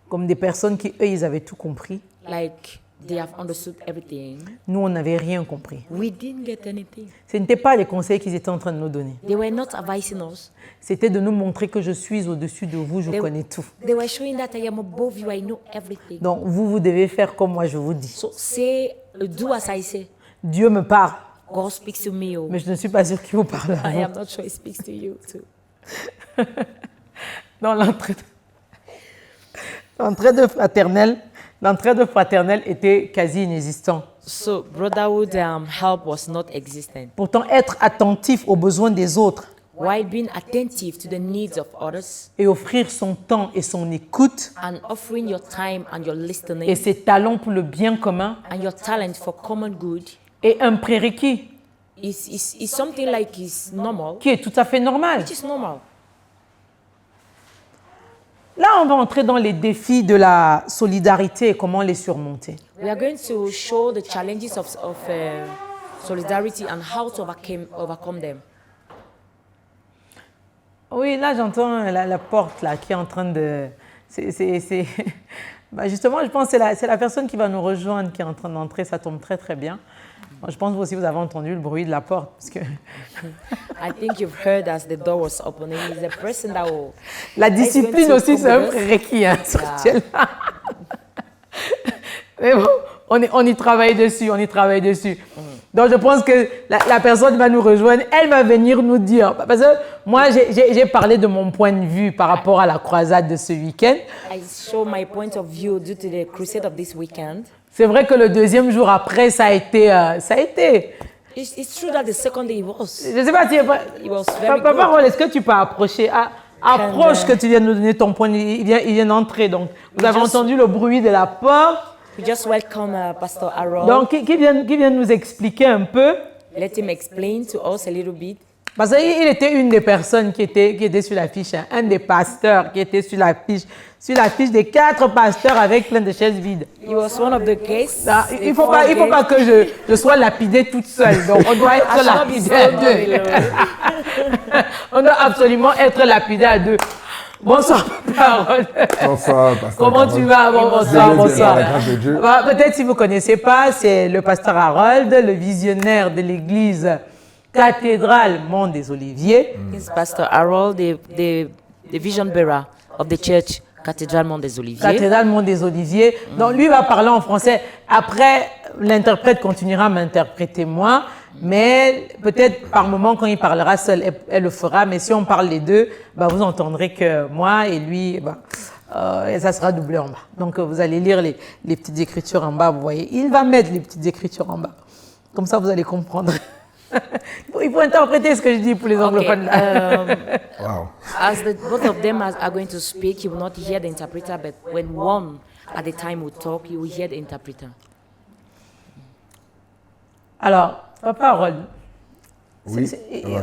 Speaker 1: comme des personnes qui, eux, ils avaient tout compris
Speaker 2: like they have understood everything.
Speaker 1: Nous, on n'avait rien compris.
Speaker 2: We didn't get anything.
Speaker 1: Ce n'étaient pas les conseils qu'ils étaient en train de nous donner.
Speaker 2: They were not advising us.
Speaker 1: C'était de nous montrer que je suis au-dessus de vous, je connais tout.
Speaker 2: They were showing that I am above you, I know everything.
Speaker 1: Donc, vous devez faire comme moi je vous dis.
Speaker 2: So do as I say.
Speaker 1: Dieu me parle,
Speaker 2: God speaks to me.
Speaker 1: mais je ne suis pas sûre qu'il vous parle à
Speaker 2: I
Speaker 1: vous.
Speaker 2: am not sure he speaks to you too.
Speaker 1: Dans l'entraide fraternelle était quasi inexistante.
Speaker 2: So brotherhood help was not existent.
Speaker 1: Pourtant, être attentif aux besoins des autres
Speaker 2: While being attentive to the needs of others
Speaker 1: et offrir son temps et son écoute
Speaker 2: and offering your time and your
Speaker 1: et
Speaker 2: listening
Speaker 1: ses talents pour le bien commun
Speaker 2: and your talent for common good
Speaker 1: est un prérequis
Speaker 2: is something like is normal,
Speaker 1: qui est tout à fait normal.
Speaker 2: which is normal.
Speaker 1: Là, on va entrer dans les défis de la solidarité et comment les surmonter.
Speaker 2: We are going to show the challenges of solidarity and how to overcome them.
Speaker 1: Oui, là, j'entends la porte là, qui est en train de... Bah, justement, je pense que c'est la personne qui va nous rejoindre qui est en train d'entrer. Ça tombe très, très bien. Moi, je pense que vous aussi, vous avez entendu le bruit de la porte. Parce que
Speaker 2: I think you've heard as the door was opening. Is the person that will...
Speaker 1: la discipline
Speaker 2: going to
Speaker 1: aussi, c'est un
Speaker 2: come with us.
Speaker 1: prérequis hein, sur celle-là. Mais bon, on y travaille dessus, Donc, je pense que la personne va nous rejoindre, elle va venir nous dire, parce que moi, j'ai parlé de mon point de vue par rapport à la croisade de ce week-end.
Speaker 2: I show my point of view due to the crusade of this weekend.
Speaker 1: C'est vrai que le deuxième jour après, ça a été.
Speaker 2: It's true that the second day was.
Speaker 1: Je ne sais pas si.
Speaker 2: It was very
Speaker 1: Papa
Speaker 2: good.
Speaker 1: Rol, est-ce que tu peux approcher? Approche que tu viens de nous donner ton point. Il vient d'entrer. Donc, vous avez entendu le bruit de la porte.
Speaker 2: We just welcome Pastor Harold.
Speaker 1: Donc, qui vient nous expliquer un peu.
Speaker 2: Let him explain to us a little bit.
Speaker 1: Parce qu'il était une des personnes qui était sur la fiche, hein, un des pasteurs qui était sur la fiche des 4 pasteurs avec plein de chaises vides.
Speaker 2: He was one of the guests.
Speaker 1: Ah, il ne faut pas que je sois lapidée toute seule. Donc, on doit être lapidé à deux. On doit absolument être lapidé à deux. Bonsoir, Parole.
Speaker 3: Bonsoir, pasteur.
Speaker 1: Comment tu vas? Bonsoir.
Speaker 3: Par la grâce de Dieu.
Speaker 1: Bah, peut-être si vous ne connaissez pas, c'est le pasteur Harold, le visionnaire de l'église cathédrale Mont des Oliviers.
Speaker 2: He's Pastor Harold, the vision bearer of the church Cathedral Mont des Oliviers.
Speaker 1: Cathédrale Mont des Oliviers. Donc lui va parler en français. Après, l'interprète continuera à m'interpréter moi. Mais peut-être par moment, quand il parlera seul, elle le fera. Mais si on parle les deux, bah, vous entendrez que moi et lui, et ça sera doublé en bas. Donc vous allez lire les petites écritures en bas. Vous voyez, il va mettre les petites écritures en bas. Comme ça, vous allez comprendre. Il faut interpréter ce que je dis pour les anglophones.
Speaker 3: Wow.
Speaker 2: As both of them are going to speak, you will not hear the interpreter, but when one at a time will talk, you will hear the interpreter.
Speaker 1: Alors, Papa Harold,
Speaker 3: Oui.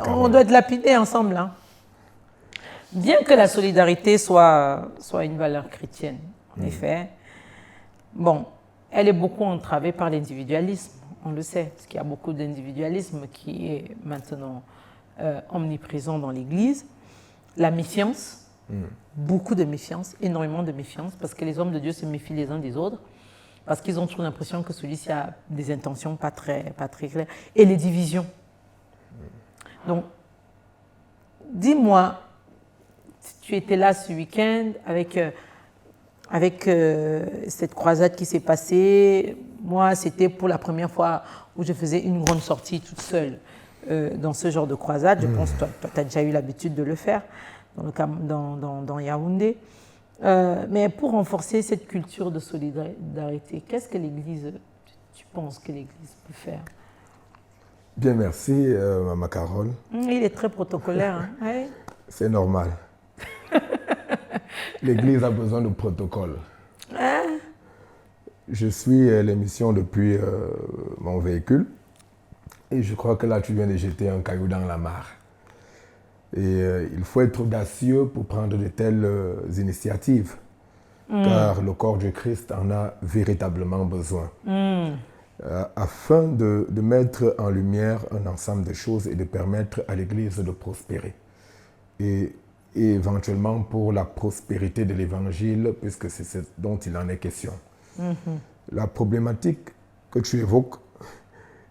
Speaker 1: on doit être lapidés ensemble. Hein. Bien que la solidarité soit une valeur chrétienne, en effet, bon, elle est beaucoup entravée par l'individualisme, on le sait, parce qu'il y a beaucoup d'individualisme qui est maintenant omniprésent dans l'Église. La méfiance, beaucoup de méfiance, énormément de méfiance, parce que les hommes de Dieu se méfient les uns des autres, parce qu'ils ont toujours l'impression que celui-ci a des intentions pas très claires. Et les divisions. Donc, dis-moi, si tu étais là ce week-end avec cette croisade qui s'est passée, moi, c'était pour la première fois où je faisais une grande sortie toute seule dans ce genre de croisade. Je pense que toi, tu as déjà eu l'habitude de le faire dans Yaoundé. Mais pour renforcer cette culture de solidarité, qu'est-ce que l'Église, tu penses que l'Église peut faire?
Speaker 3: Bien, merci, Maman Carole.
Speaker 1: Il est très protocolaire. Hein? Ouais.
Speaker 3: C'est normal. L'Église a besoin de protocole. Je suis l'émission depuis mon véhicule et je crois que là, tu viens de jeter un caillou dans la mare. Et il faut être audacieux pour prendre de telles initiatives, car le corps du Christ en a véritablement besoin. Afin de mettre en lumière un ensemble de choses et de permettre à l'Église de prospérer. Et éventuellement pour la prospérité de l'Évangile, puisque c'est ce dont il en est question. la problématique que tu évoques,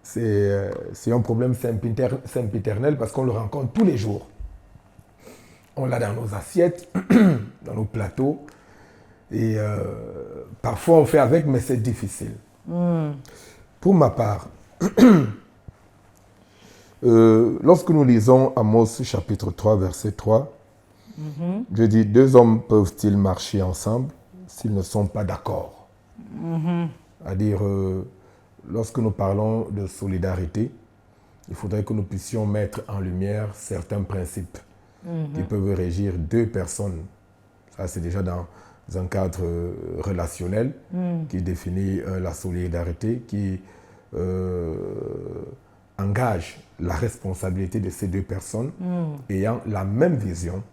Speaker 3: c'est un problème sempiternel parce qu'on le rencontre tous les jours. On l'a dans nos assiettes, dans nos plateaux. Et parfois on fait avec, mais c'est difficile. Pour ma part, lorsque nous lisons Amos chapitre 3, verset 3, Dieu dit, 2 hommes peuvent-ils marcher ensemble s'ils ne sont pas d'accord? C'est-à-dire, lorsque nous parlons de solidarité, il faudrait que nous puissions mettre en lumière certains principes qui peuvent régir 2 personnes. Ça, c'est déjà dans un cadre relationnel qui définit la solidarité, qui engage la responsabilité de ces 2 personnes ayant la même vision,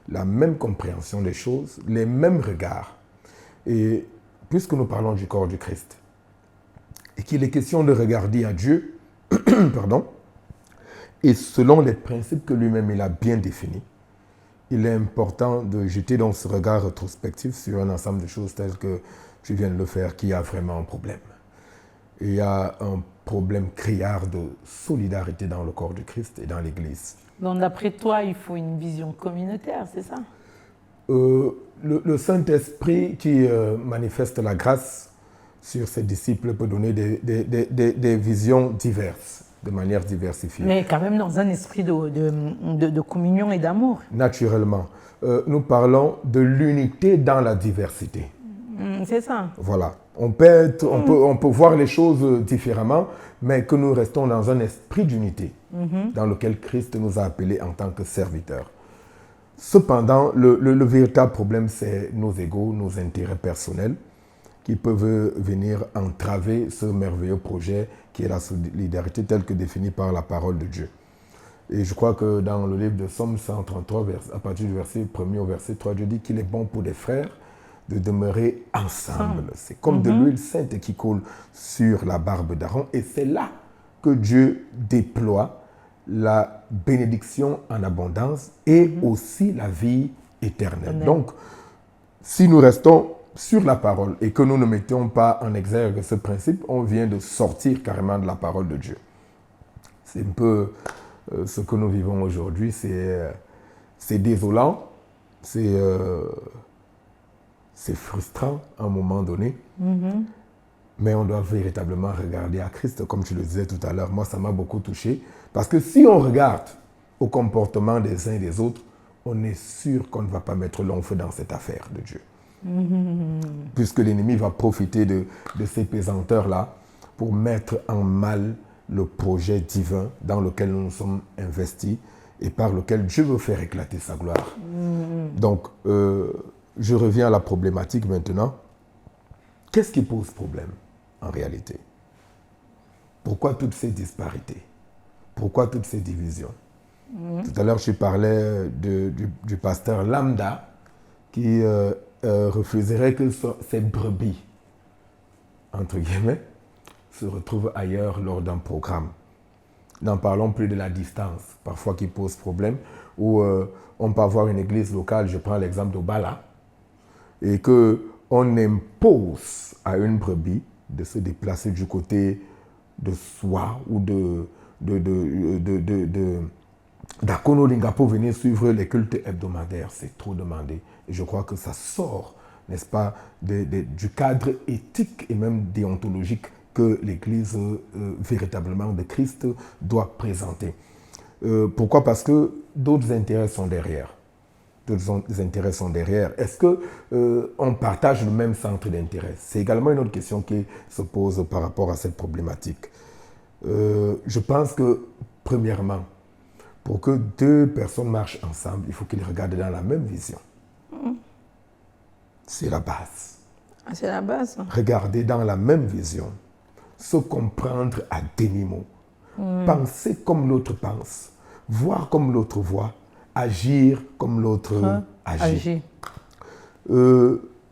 Speaker 3: la même compréhension des choses, les mêmes regards. Et puisque nous parlons du corps du Christ, et qu'il est question de regarder à Dieu, pardon, et selon les principes que lui-même il a bien définis, il est important de jeter donc ce regard rétrospectif sur un ensemble de choses telles que tu viens de le faire, qu'il y a vraiment un problème. Et il y a un problème criard de solidarité dans le corps du Christ et dans l'Église.
Speaker 1: Donc d'après toi, il faut une vision communautaire, c'est ça?
Speaker 3: Le Saint-Esprit qui manifeste la grâce sur ses disciples peut donner des visions diverses, de manière diversifiée.
Speaker 1: Mais quand même dans un esprit de communion et d'amour.
Speaker 3: Naturellement. Nous parlons de l'unité dans la diversité.
Speaker 1: C'est ça.
Speaker 3: Voilà. On peut voir les choses différemment, mais que nous restons dans un esprit d'unité dans lequel Christ nous a appelés en tant que serviteurs. Cependant, le véritable problème, c'est nos égos, nos intérêts personnels qui peuvent venir entraver ce merveilleux projet qui est la solidarité telle que définie par la parole de Dieu. Et je crois que dans le livre de Somme 133, à partir du verset 1er au verset 3, Dieu dit qu'il est bon pour des frères de demeurer ensemble. C'est comme de l'huile sainte qui coule sur la barbe d'Aaron. Et c'est là que Dieu déploie la bénédiction en abondance et aussi la vie éternelle.
Speaker 1: Amen.
Speaker 3: Donc, si nous restons sur la parole et que nous ne mettions pas en exergue ce principe, on vient de sortir carrément de la parole de Dieu. C'est un peu ce que nous vivons aujourd'hui. C'est désolant, c'est frustrant à un moment donné, mais on doit véritablement regarder à Christ, comme tu le disais tout à l'heure. Moi, ça m'a beaucoup touché, parce que si on regarde au comportement des uns et des autres, on est sûr qu'on ne va pas mettre long feu dans cette affaire de Dieu. Puisque l'ennemi va profiter de ces pesanteurs-là pour mettre en mal le projet divin dans lequel nous nous sommes investis et par lequel Dieu veut faire éclater sa gloire. Donc, je reviens à la problématique maintenant. Qu'est-ce qui pose problème en réalité? Pourquoi toutes ces disparités? Pourquoi toutes ces divisions? Tout à l'heure, je parlais du pasteur lambda qui refuserait que ses brebis, entre guillemets, se retrouvent ailleurs lors d'un programme. N'en parlons plus de la distance, parfois qui pose problème, où on peut avoir une église locale, je prends l'exemple d'Obala, et qu'on impose à une brebis de se déplacer du côté de Soie ou d'Akono-Linga pour venir suivre les cultes hebdomadaires. C'est trop demandé. Et je crois que ça sort, n'est-ce pas, du cadre éthique et même déontologique que l'Église véritablement de Christ doit présenter. Pourquoi? Parce que d'autres intérêts sont derrière. D'autres intérêts sont derrière. Est-ce qu'on partage le même centre d'intérêt? C'est également une autre question qui se pose par rapport à cette problématique. Je pense que, premièrement, pour que 2 personnes marchent ensemble, il faut qu'ils regardent dans la même vision. C'est la base.
Speaker 1: C'est la base.
Speaker 3: Regarder dans la même vision, se comprendre à demi-mot, penser comme l'autre pense, voir comme l'autre voit, agir comme l'autre agit.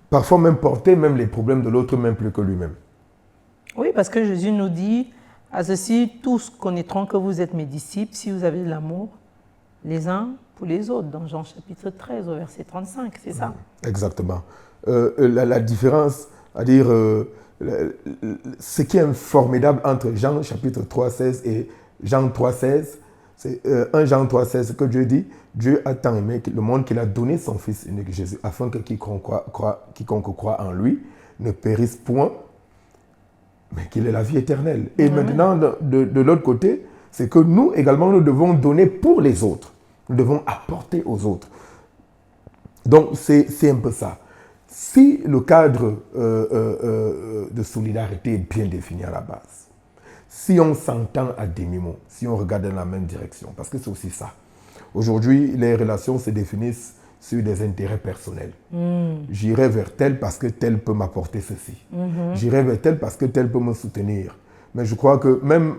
Speaker 3: Parfois même porter même les problèmes de l'autre même plus que lui-même.
Speaker 1: Oui, parce que Jésus nous dit, à ceci, tous connaîtront que vous êtes mes disciples si vous avez de l'amour les uns pour les autres, dans Jean chapitre 13 au verset 35, c'est ça?
Speaker 3: Exactement. La différence, c'est-à-dire ce qui est formidable entre Jean chapitre 3,16 et Jean 3,16, c'est 1 Jean 3,16 que Dieu dit, Dieu a tant aimé le monde qu'il a donné son Fils unique Jésus, afin que quiconque croit en lui ne périsse point, mais qu'il ait la vie éternelle. Et maintenant, de l'autre côté, c'est que nous également, nous devons donner pour les autres. Nous devons apporter aux autres. Donc, c'est un peu ça. Si le cadre de solidarité est bien défini à la base, si on s'entend à demi-mot, si on regarde dans la même direction, parce que c'est aussi ça. Aujourd'hui, les relations se définissent sur des intérêts personnels. J'irai vers tel parce que tel peut m'apporter ceci. J'irai vers tel parce que tel peut me soutenir. Mais je crois que même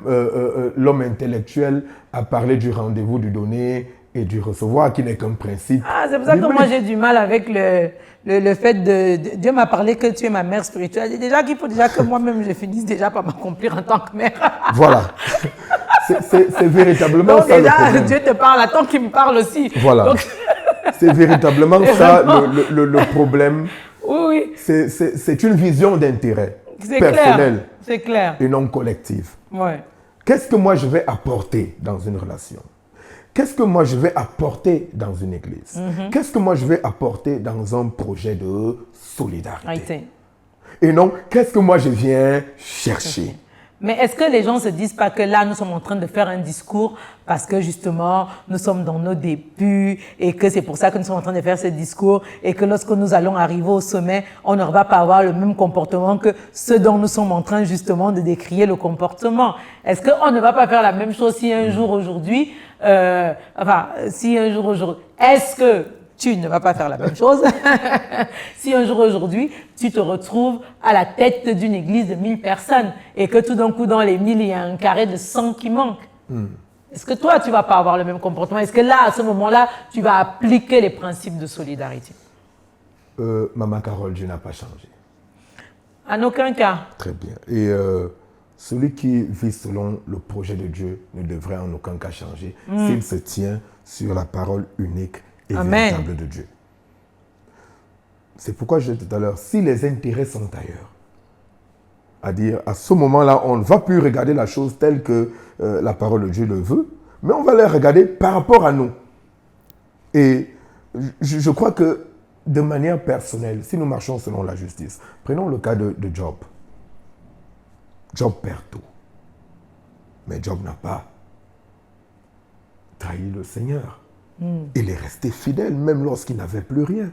Speaker 3: l'homme intellectuel a parlé du rendez-vous, du donner et du recevoir, qui n'est qu'un principe.
Speaker 1: Ah, c'est pour ça que moi j'ai du mal avec le fait de Dieu m'a parlé que tu es ma mère spirituelle. Et déjà qu'il faut déjà que moi-même je finisse déjà par m'accomplir en tant que mère.
Speaker 3: Voilà. C'est véritablement
Speaker 1: donc,
Speaker 3: ça
Speaker 1: déjà,
Speaker 3: le problème.
Speaker 1: Dieu te parle, attends qu'il me parle aussi.
Speaker 3: Voilà.
Speaker 1: Donc,
Speaker 3: c'est véritablement ça le problème.
Speaker 1: oui.
Speaker 3: C'est une vision d'intérêt
Speaker 1: C'est
Speaker 3: personnel
Speaker 1: clair. C'est clair.
Speaker 3: et non collective.
Speaker 1: Ouais.
Speaker 3: Qu'est-ce que moi je vais apporter dans une relation? Qu'est-ce que moi je vais apporter dans une église? Qu'est-ce que moi je vais apporter dans un projet de solidarité? Et non, qu'est-ce que moi je viens chercher?
Speaker 1: Mais est-ce que les gens ne se disent pas que là, nous sommes en train de faire un discours parce que justement, nous sommes dans nos débuts et que c'est pour ça que nous sommes en train de faire ce discours et que lorsque nous allons arriver au sommet, on ne va pas avoir le même comportement que ce dont nous sommes en train justement de décrier le comportement. Est-ce qu'on ne va pas faire la même chose si un jour aujourd'hui, est-ce que tu ne vas pas faire la même chose si un jour aujourd'hui, tu te retrouves à la tête d'une église de 1000 personnes et que tout d'un coup, dans les 1000, il y a un carré de 100 qui manque. Est-ce que toi, tu ne vas pas avoir le même comportement? Est-ce que là, à ce moment-là, tu vas appliquer les principes de solidarité?
Speaker 3: Maman Carole, Dieu n'a pas changé.
Speaker 1: En aucun cas.
Speaker 3: Très bien. Et celui qui vit selon le projet de Dieu ne devrait en aucun cas changer s'il se tient sur la parole unique et véritable de Dieu. C'est pourquoi je disais tout à l'heure, si les intérêts sont ailleurs, à dire à ce moment-là, on ne va plus regarder la chose telle que la parole de Dieu le veut, mais on va les regarder par rapport à nous. Et je crois que de manière personnelle, si nous marchons selon la justice, prenons le cas de Job. Job perd tout. Mais Job n'a pas trahi le Seigneur. Il est resté fidèle, même lorsqu'il n'avait plus rien.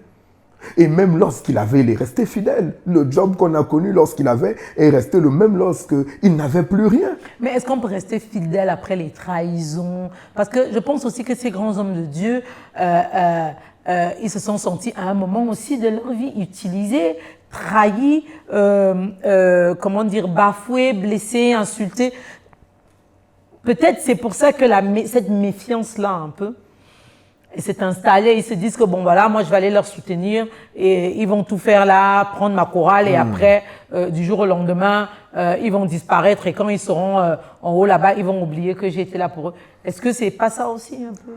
Speaker 3: Et même lorsqu'il avait, il est resté fidèle. Le Job qu'on a connu lorsqu'il avait est resté le même lorsqu'il n'avait plus rien.
Speaker 1: Mais est-ce qu'on peut rester fidèle après les trahisons? Parce que je pense aussi que ces grands hommes de Dieu, ils se sont sentis à un moment aussi de leur vie utilisés, trahis, bafoués, blessés, insultés. Peut-être c'est pour ça que cette méfiance-là un peu, et s'est installé, ils se disent que bon voilà, moi je vais aller leur soutenir et ils vont tout faire là, prendre ma chorale et après, du jour au lendemain, ils vont disparaître et quand ils seront en haut là-bas, ils vont oublier que j'ai été là pour eux. Est-ce que c'est pas ça aussi un peu?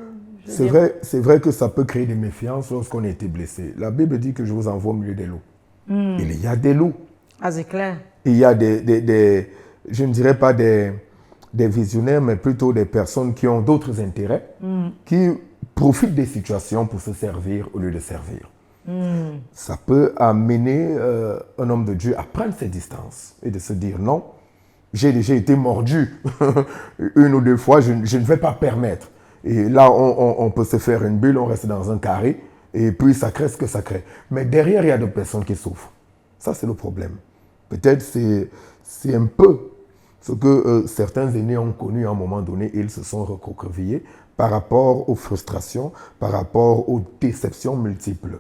Speaker 3: C'est vrai que ça peut créer des méfiances lorsqu'on a été blessé. La Bible dit que je vous envoie au milieu des loups. Il y a des loups.
Speaker 1: Ah, c'est clair.
Speaker 3: Il y a je ne dirais pas des visionnaires, mais plutôt des personnes qui ont d'autres intérêts, qui profitent des situations pour se servir au lieu de servir. Ça peut amener un homme de Dieu à prendre ses distances et de se dire non, j'ai déjà été mordu une ou deux fois, je ne vais pas permettre. Et là, on peut se faire une bulle, on reste dans un carré et puis ça crée ce que ça crée. Mais derrière, il y a des personnes qui souffrent. Ça, c'est le problème. Peut-être c'est un peu ce que certains aînés ont connu à un moment donné et ils se sont recroquevillés par rapport aux frustrations, par rapport aux déceptions multiples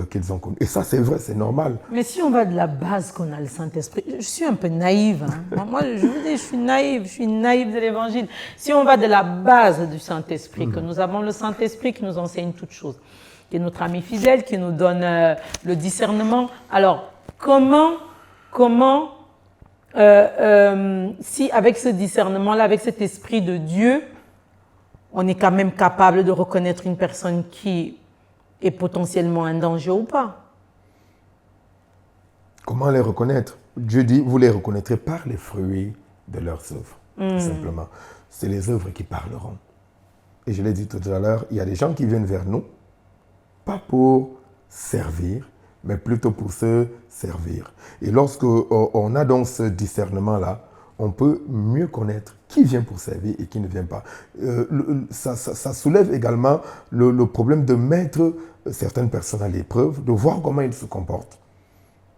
Speaker 3: qu'ils ont connues. Et ça, c'est vrai, c'est normal.
Speaker 1: Mais si on va de la base qu'on a le Saint-Esprit, je suis un peu naïve. Moi, je vous dis, je suis naïve de l'Évangile. Si on va de la base du Saint-Esprit, que nous avons le Saint-Esprit qui nous enseigne toutes choses, qui est notre ami fidèle, qui nous donne le discernement. Alors, comment si avec ce discernement-là, avec cet esprit de Dieu, on est quand même capable de reconnaître une personne qui est potentiellement un danger ou pas?
Speaker 3: Comment les reconnaître? Dieu dit, vous les reconnaîtrez par les fruits de leurs œuvres, tout simplement. C'est les œuvres qui parleront. Et je l'ai dit tout à l'heure, il y a des gens qui viennent vers nous, pas pour servir, mais plutôt pour se servir. Et lorsqu'on a donc ce discernement-là, on peut mieux connaître qui vient pour servir et qui ne vient pas. Ça soulève également le problème de mettre certaines personnes à l'épreuve, de voir comment ils se comportent,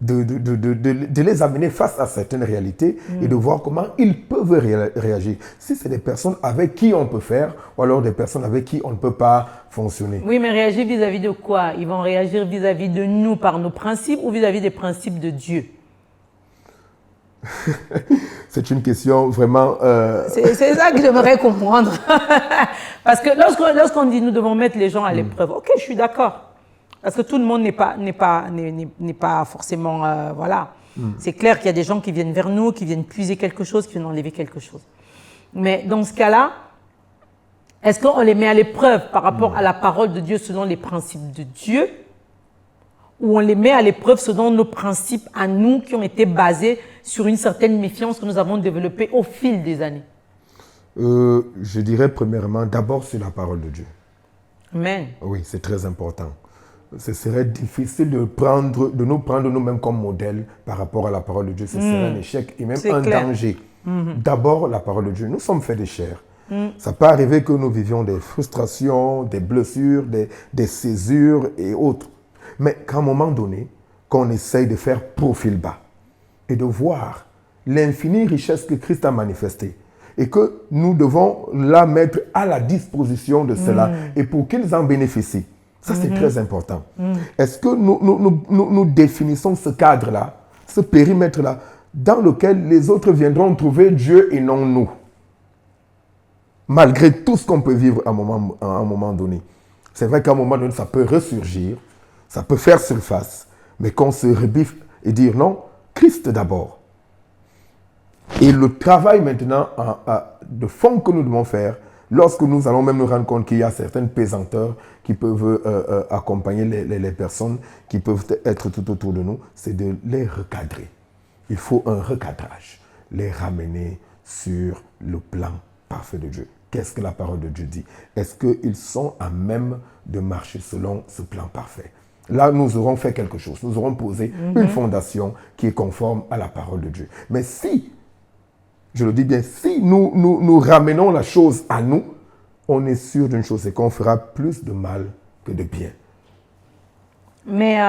Speaker 3: de les amener face à certaines réalités et de voir comment ils peuvent réagir. Si c'est des personnes avec qui on peut faire ou alors des personnes avec qui on ne peut pas fonctionner.
Speaker 1: Oui, mais réagir vis-à-vis de quoi? Ils vont réagir vis-à-vis de nous par nos principes ou vis-à-vis des principes de Dieu?
Speaker 3: C'est une question vraiment...
Speaker 1: C'est ça que j'aimerais comprendre. Parce que lorsqu'on dit nous devons mettre les gens à l'épreuve, ok, je suis d'accord. Parce que tout le monde n'est pas forcément... voilà. C'est clair qu'il y a des gens qui viennent vers nous, qui viennent puiser quelque chose, qui viennent enlever quelque chose. Mais dans ce cas-là, est-ce qu'on les met à l'épreuve par rapport à la parole de Dieu selon les principes de Dieu, ou on les met à l'épreuve selon nos principes à nous qui ont été basés sur une certaine méfiance que nous avons développée au fil des années?
Speaker 3: Je dirais premièrement, d'abord sur la parole de Dieu.
Speaker 1: Amen.
Speaker 3: Oui, c'est très important. Ce serait difficile de nous prendre nous-mêmes comme modèle par rapport à la parole de Dieu. Ce serait un échec et même un danger. D'abord, la parole de Dieu. Nous sommes faits de chair. Ça peut arriver que nous vivions des frustrations, des blessures, des césures et autres. Mais qu'à un moment donné, qu'on essaye de faire profil bas et de voir l'infinie richesse que Christ a manifestée et que nous devons la mettre à la disposition de cela et pour qu'ils en bénéficient. Ça, c'est très important. Est-ce que nous définissons ce cadre-là, ce périmètre-là, dans lequel les autres viendront trouver Dieu et non nous? Malgré tout ce qu'on peut vivre à un moment donné. C'est vrai qu'à un moment donné, ça peut ressurgir, ça peut faire surface, mais qu'on se rebiffe et dire non, Christ d'abord. Et le travail maintenant de fond que nous devons faire, lorsque nous allons même nous rendre compte qu'il y a certaines pesanteurs qui peuvent accompagner les personnes qui peuvent être tout autour de nous, c'est de les recadrer. Il faut un recadrage, les ramener sur le plan parfait de Dieu. Qu'est-ce que la parole de Dieu dit? Est-ce qu'ils sont à même de marcher selon ce plan parfait? Là, nous aurons fait quelque chose. Nous aurons posé une fondation qui est conforme à la parole de Dieu. Mais si, je le dis bien, si nous ramenons la chose à nous, on est sûr d'une chose, c'est qu'on fera plus de mal que de bien.
Speaker 1: Mais,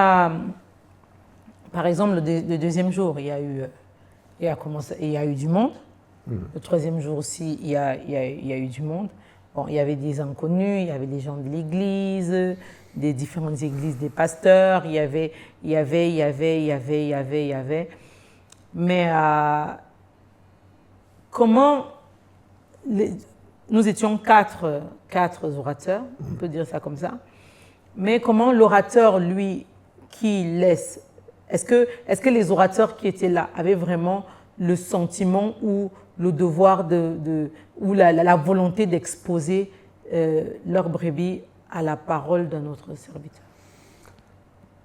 Speaker 1: par exemple, le deuxième jour, il y a eu du monde. Le troisième jour aussi, il y a eu du monde. Bon, il y avait des inconnus, il y avait des gens de l'église, des différentes églises, des pasteurs, il y avait. Mais comment nous étions quatre orateurs, on peut dire ça comme ça, mais comment l'orateur, lui, qui laisse, est-ce que les orateurs qui étaient là avaient vraiment le sentiment ou le devoir ou la volonté d'exposer leur brebis à la parole de notre serviteur?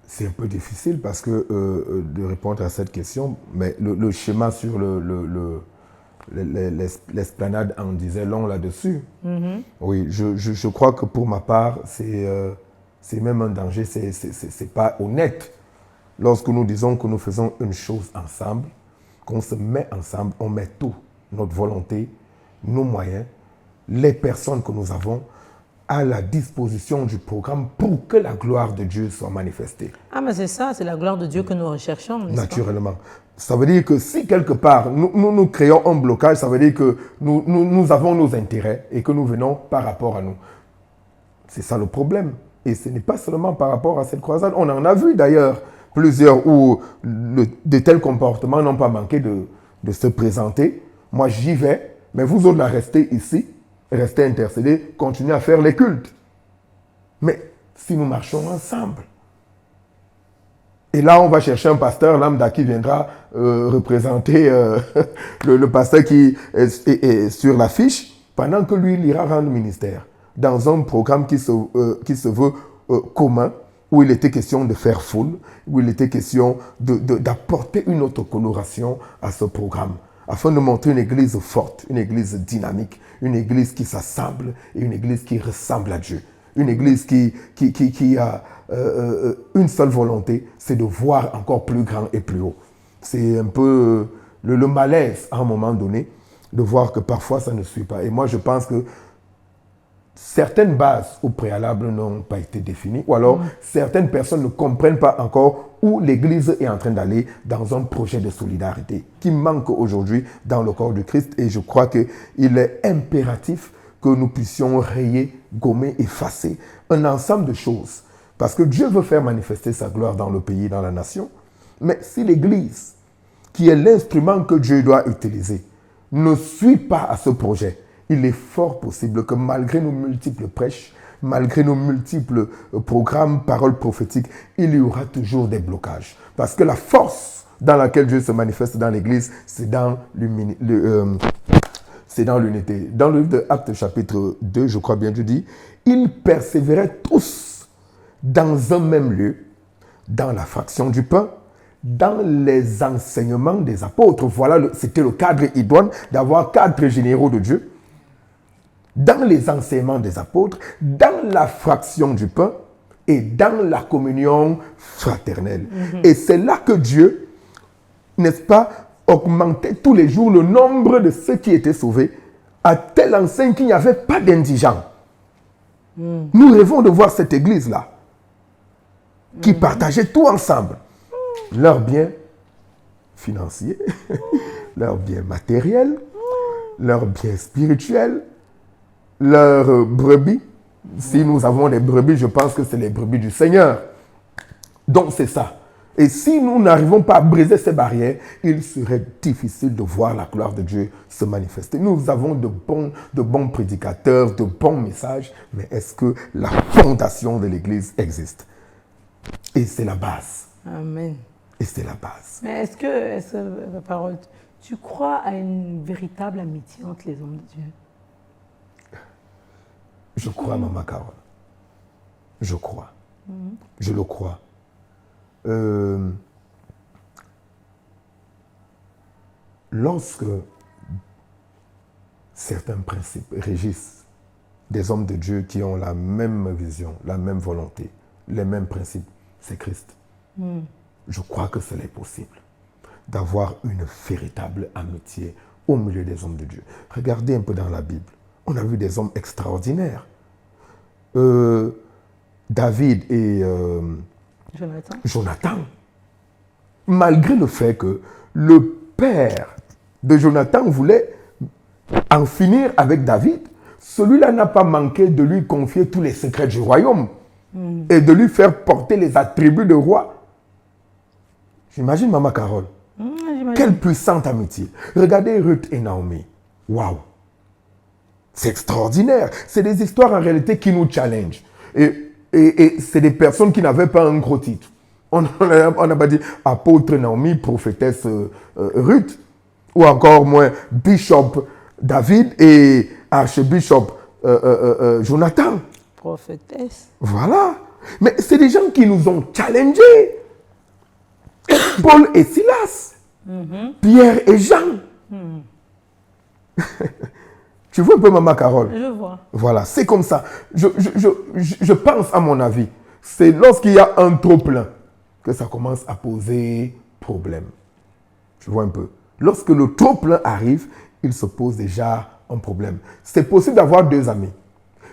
Speaker 3: C'est un peu difficile parce que de répondre à cette question, mais le schéma sur l'esplanade en disait long là-dessus. Oui, je crois que pour ma part, c'est même un danger, c'est pas honnête. Lorsque nous disons que nous faisons une chose ensemble, qu'on se met ensemble, on met tout, notre volonté, nos moyens, les personnes que nous avons à la disposition du programme pour que la gloire de Dieu soit manifestée.
Speaker 1: Ah, mais c'est ça, c'est la gloire de Dieu que nous recherchons.
Speaker 3: Naturellement. Ça veut dire que si quelque part nous créons un blocage, ça veut dire que nous avons nos intérêts et que nous venons par rapport à nous. C'est ça le problème. Et ce n'est pas seulement par rapport à cette croisade. On en a vu d'ailleurs plusieurs où de tels comportements n'ont pas manqué de se présenter. Moi, j'y vais, mais vous autres, là, restez ici, restez intercédés, continuez à faire les cultes. Mais si nous marchons ensemble, et là, on va chercher un pasteur lambda qui viendra représenter le pasteur qui est sur l'affiche, pendant que lui, il ira rendre ministère dans un programme qui se veut commun, où il était question de faire foule, où il était question d'apporter une autre coloration à ce programme, afin de montrer une église forte, une église dynamique, une église qui s'assemble et une église qui ressemble à Dieu. Une église qui a une seule volonté, c'est de voir encore plus grand et plus haut. C'est un peu le malaise à un moment donné, de voir que parfois ça ne suit pas. Et moi je pense que certaines bases au préalable n'ont pas été définies, ou alors certaines personnes ne comprennent pas encore où l'Église est en train d'aller dans un projet de solidarité qui manque aujourd'hui dans le corps du Christ. Et je crois qu'il est impératif que nous puissions rayer, gommer, effacer un ensemble de choses. Parce que Dieu veut faire manifester sa gloire dans le pays, dans la nation. Mais si l'Église, qui est l'instrument que Dieu doit utiliser, ne suit pas à ce projet, il est fort possible que malgré nos multiples prêches, malgré nos multiples programmes, paroles prophétiques, il y aura toujours des blocages. Parce que la force dans laquelle Dieu se manifeste dans l'Église, c'est dans l'unité. Dans le livre de Actes chapitre 2, je crois bien, Dieu dit, ils persévéraient tous dans un même lieu, dans la fraction du pain, dans les enseignements des apôtres. Voilà, c'était le cadre idoine d'avoir 4 généraux de Dieu. Dans les enseignements des apôtres, dans la fraction du pain et dans la communion fraternelle. Et c'est là que Dieu, n'est-ce pas, augmentait tous les jours le nombre de ceux qui étaient sauvés à telle enseigne qu'il n'y avait pas d'indigents. Nous rêvons de voir cette église-là qui partageait tout ensemble. Leurs biens financiers, leurs biens matériels, leurs biens spirituels, leurs brebis. Si nous avons des brebis, je pense que c'est les brebis du Seigneur. Donc c'est ça. Et si nous n'arrivons pas à briser ces barrières, il serait difficile de voir la gloire de Dieu se manifester. Nous avons de bons prédicateurs, de bons messages, mais est-ce que la fondation de l'Église existe? Et c'est la base.
Speaker 1: Amen.
Speaker 3: Et c'est la base.
Speaker 1: Mais est-ce que, parole, tu crois à une véritable amitié entre les hommes de Dieu?
Speaker 3: Je crois, Maman Carole. Je crois. Je le crois. Lorsque certains principes régissent des hommes de Dieu qui ont la même vision, la même volonté, les mêmes principes, c'est Christ. Je crois que cela est possible d'avoir une véritable amitié au milieu des hommes de Dieu. Regardez un peu dans la Bible. On a vu des hommes extraordinaires. David et Jonathan. Malgré le fait que le père de Jonathan voulait en finir avec David, celui-là n'a pas manqué de lui confier tous les secrets du royaume et de lui faire porter les attributs de roi. J'imagine, Maman Carole. Quelle puissante amitié. Regardez Ruth et Naomi. Waouh. C'est extraordinaire. C'est des histoires en réalité qui nous challengent. Et c'est des personnes qui n'avaient pas un gros titre. On n'a pas dit apôtre Naomi, prophétesse Ruth, ou encore moins bishop David et archbishop Jonathan.
Speaker 1: Prophétesse.
Speaker 3: Voilà. Mais c'est des gens qui nous ont challengés. Paul et Silas. Pierre et Jean. Tu vois un peu, Maman Carole?
Speaker 1: Je vois.
Speaker 3: Voilà, c'est comme ça. Je pense, à mon avis, c'est lorsqu'il y a un trop-plein que ça commence à poser problème. Tu vois un peu? Lorsque le trop-plein arrive, il se pose déjà un problème. C'est possible d'avoir 2 amis,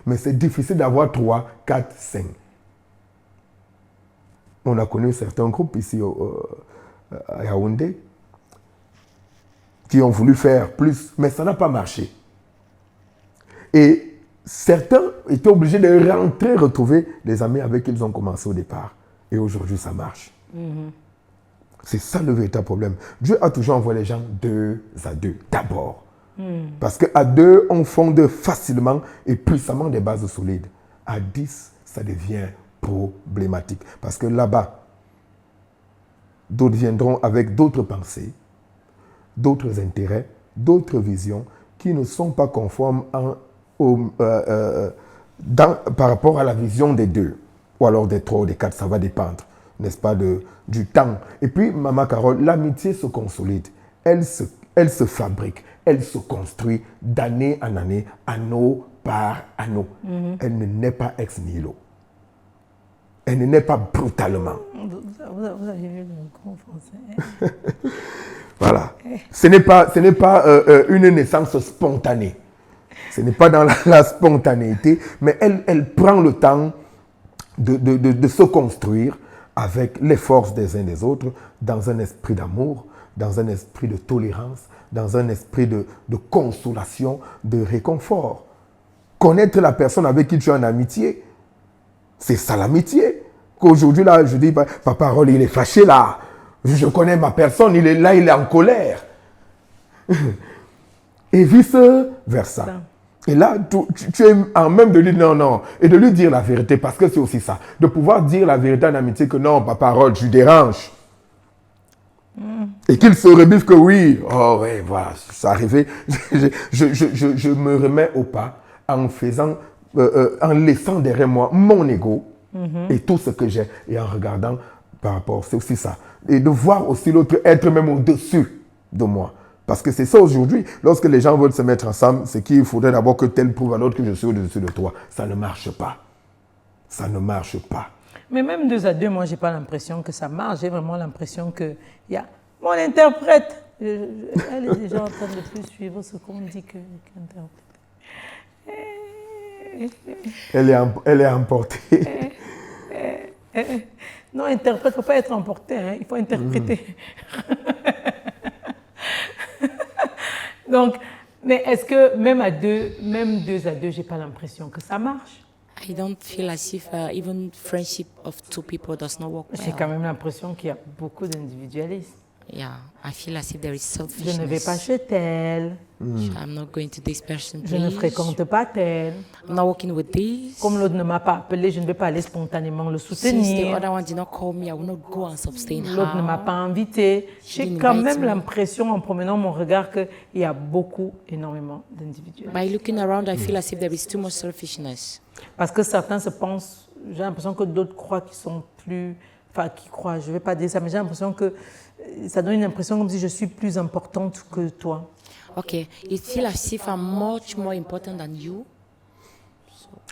Speaker 3: mais c'est difficile d'avoir 3, 4, 5. On a connu certains groupes ici à Yaoundé qui ont voulu faire plus, mais ça n'a pas marché. Et certains étaient obligés de rentrer, retrouver les amis avec qui ils ont commencé au départ. Et aujourd'hui, ça marche. C'est ça le véritable problème. Dieu a toujours envoyé les gens 2 à 2, d'abord. Parce qu'à 2, on fonde facilement et puissamment des bases solides. À 10, ça devient problématique. Parce que là-bas, d'autres viendront avec d'autres pensées, d'autres intérêts, d'autres visions qui ne sont pas conformes par rapport à la vision des 2. ou alors des 3 ou des 4, ça va dépendre, n'est-ce pas, du temps. Et puis, Maman Carole, l'amitié se consolide, elle se fabrique, elle se construit d'année en année, anneau par anneau. Elle ne naît pas ex nihilo. Elle ne naît pas brutalement.
Speaker 1: Vous avez vu le gros français.
Speaker 3: Voilà. Ce n'est pas une naissance spontanée. Ce n'est pas dans la spontanéité, mais elle prend le temps de se construire avec les forces des uns des autres, dans un esprit d'amour, dans un esprit de tolérance, dans un esprit de consolation, de réconfort. Connaître la personne avec qui tu es en amitié, c'est ça l'amitié. Qu'aujourd'hui, là, je dis, Papa Rol, il est fâché là. Je connais ma personne, il est là, il est en colère. Et vice-versa. Et là, tu es en même de lui dire non. Et de lui dire la vérité, parce que c'est aussi ça. De pouvoir dire la vérité en amitié que non, Papa Rol, tu déranges. Et qu'il se rebiffe que oui, oh ouais, voilà, ça arrivait. Je me remets au pas en faisant, en laissant derrière moi mon ego et tout ce que j'ai et en regardant par rapport, c'est aussi ça. Et de voir aussi l'autre être même au-dessus de moi. Parce que c'est ça aujourd'hui. Lorsque les gens veulent se mettre ensemble, c'est qu'il faudrait d'abord que tel prouve à l'autre que je suis au-dessus de toi. Ça ne marche pas. Ça ne marche pas.
Speaker 1: Mais même 2 à 2, moi, je n'ai pas l'impression que ça marche. J'ai vraiment l'impression qu'il y a mon interprète. Elle est déjà en train de plus suivre ce qu'on dit qu'interprète.
Speaker 3: Elle est emportée.
Speaker 1: Non, interprète, il ne faut pas être emporté, hein, il faut interpréter. Donc, mais est-ce que même 2 à 2, je n'ai pas l'impression que ça marche?
Speaker 2: I don't feel as if even friendship of 2 people does not work
Speaker 1: J'ai
Speaker 2: well.
Speaker 1: quand même l'impression qu'il y a beaucoup d'individualisme.
Speaker 2: Yeah, I feel as if there is
Speaker 1: Je
Speaker 2: selfishness.
Speaker 1: ne vais pas chez tel,
Speaker 2: I'm not going to this person,
Speaker 1: je ne
Speaker 2: please.
Speaker 1: fréquente pas tel.
Speaker 2: I'm not working with this.
Speaker 1: Comme l'autre ne m'a pas appelé, je ne vais pas aller spontanément le
Speaker 2: Since the
Speaker 1: soutenir.
Speaker 2: other one did not call me, I will not go and sustain
Speaker 1: L'autre ne m'a
Speaker 2: her.
Speaker 1: pas invité. J'ai
Speaker 2: didn't
Speaker 1: quand
Speaker 2: invite
Speaker 1: même
Speaker 2: me.
Speaker 1: l'impression, en promenant mon regard, qu'il y a énormément d'individualisme.
Speaker 2: By looking around, I feel as if there is too much selfishness.
Speaker 1: Parce que certains se pensent, j'ai l'impression que d'autres croient qu'ils sont plus, enfin qui croient, je ne vais pas dire ça, mais j'ai l'impression que ça donne une impression comme si je suis plus importante que toi.
Speaker 2: Okay, it feels as if I'm much more important than you.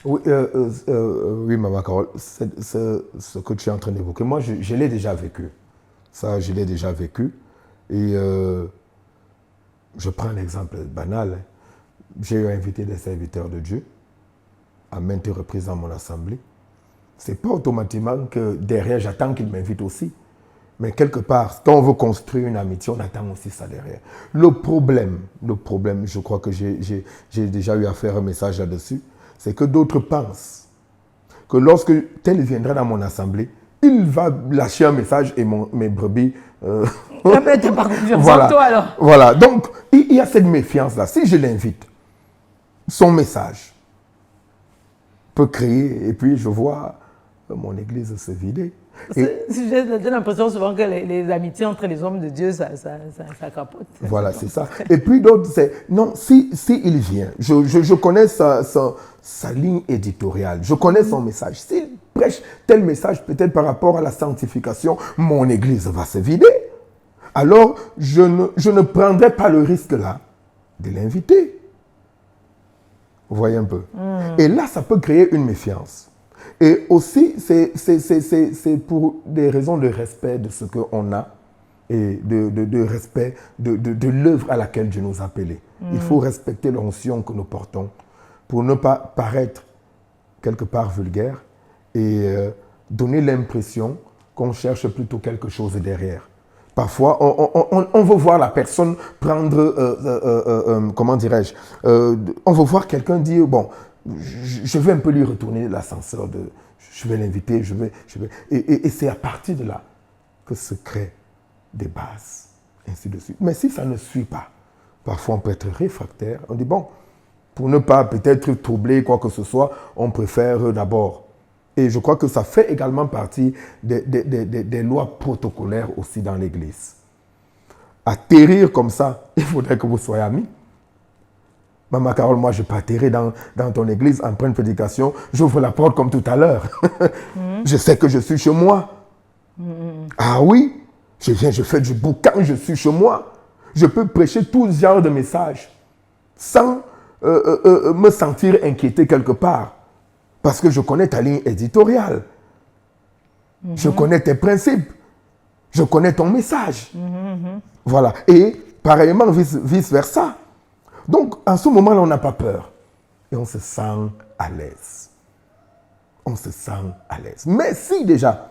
Speaker 3: Oui, oui, Maman Carole, ce que tu es en train d'évoquer, moi, je l'ai déjà vécu. Ça, je l'ai déjà vécu. Et je prends un exemple banal. J'ai eu invité des serviteurs de Dieu à maintes reprises dans mon assemblée. Ce n'est pas automatiquement que derrière, j'attends qu'ils m'invitent aussi. Mais quelque part, quand on veut construire une amitié, on attend aussi ça derrière. Le problème, je crois que j'ai déjà eu à faire un message là-dessus, c'est que d'autres pensent que lorsque tel viendra dans mon assemblée, il va lâcher un message et mes brebis...
Speaker 1: T'as pas confiance
Speaker 3: voilà,
Speaker 1: en toi alors.
Speaker 3: Voilà, donc il y a cette méfiance-là. Si je l'invite, son message peut créer, et puis je vois mon église se vider.
Speaker 1: J'ai l'impression souvent que les amitiés entre les hommes de Dieu, ça capote.
Speaker 3: Voilà, c'est ça. Et puis d'autres, c'est... Non, si il vient, je connais sa ligne éditoriale, je connais son message. S'il prêche tel message, peut-être par rapport à la sanctification, mon église va se vider. Alors, je ne prendrai pas le risque là de l'inviter. Vous voyez un peu. Et là, ça peut créer une méfiance. Et aussi, c'est pour des raisons de respect de ce qu'on a et de respect de l'œuvre à laquelle Dieu nous a appelés. Il faut respecter l'onction que nous portons pour ne pas paraître quelque part vulgaire et donner l'impression qu'on cherche plutôt quelque chose derrière. Parfois, on veut voir la personne prendre, comment dirais-je, on veut voir quelqu'un dire, bon, je vais un peu lui retourner l'ascenseur, je vais l'inviter, et c'est à partir de là que se créent des bases, ainsi de suite. Mais si ça ne suit pas, parfois on peut être réfractaire, on dit, bon, pour ne pas peut-être troubler quoi que ce soit, on préfère d'abord. Et je crois que ça fait également partie des lois protocolaires aussi dans l'Église. Atterrir comme ça, il faudrait que vous soyez amis. Maman Carole, moi, je partirai dans ton église en pleine prédication. J'ouvre la porte comme tout à l'heure. Je sais que je suis chez moi. Ah oui, je viens, je fais du boucan, je suis chez moi. Je peux prêcher tout genre de messages sans me sentir inquiété quelque part. Parce que je connais ta ligne éditoriale. Je connais tes principes. Je connais ton message. Voilà. Et pareillement, vice-versa. Donc, en ce moment-là, on n'a pas peur. Et on se sent à l'aise. On se sent à l'aise. Mais si déjà,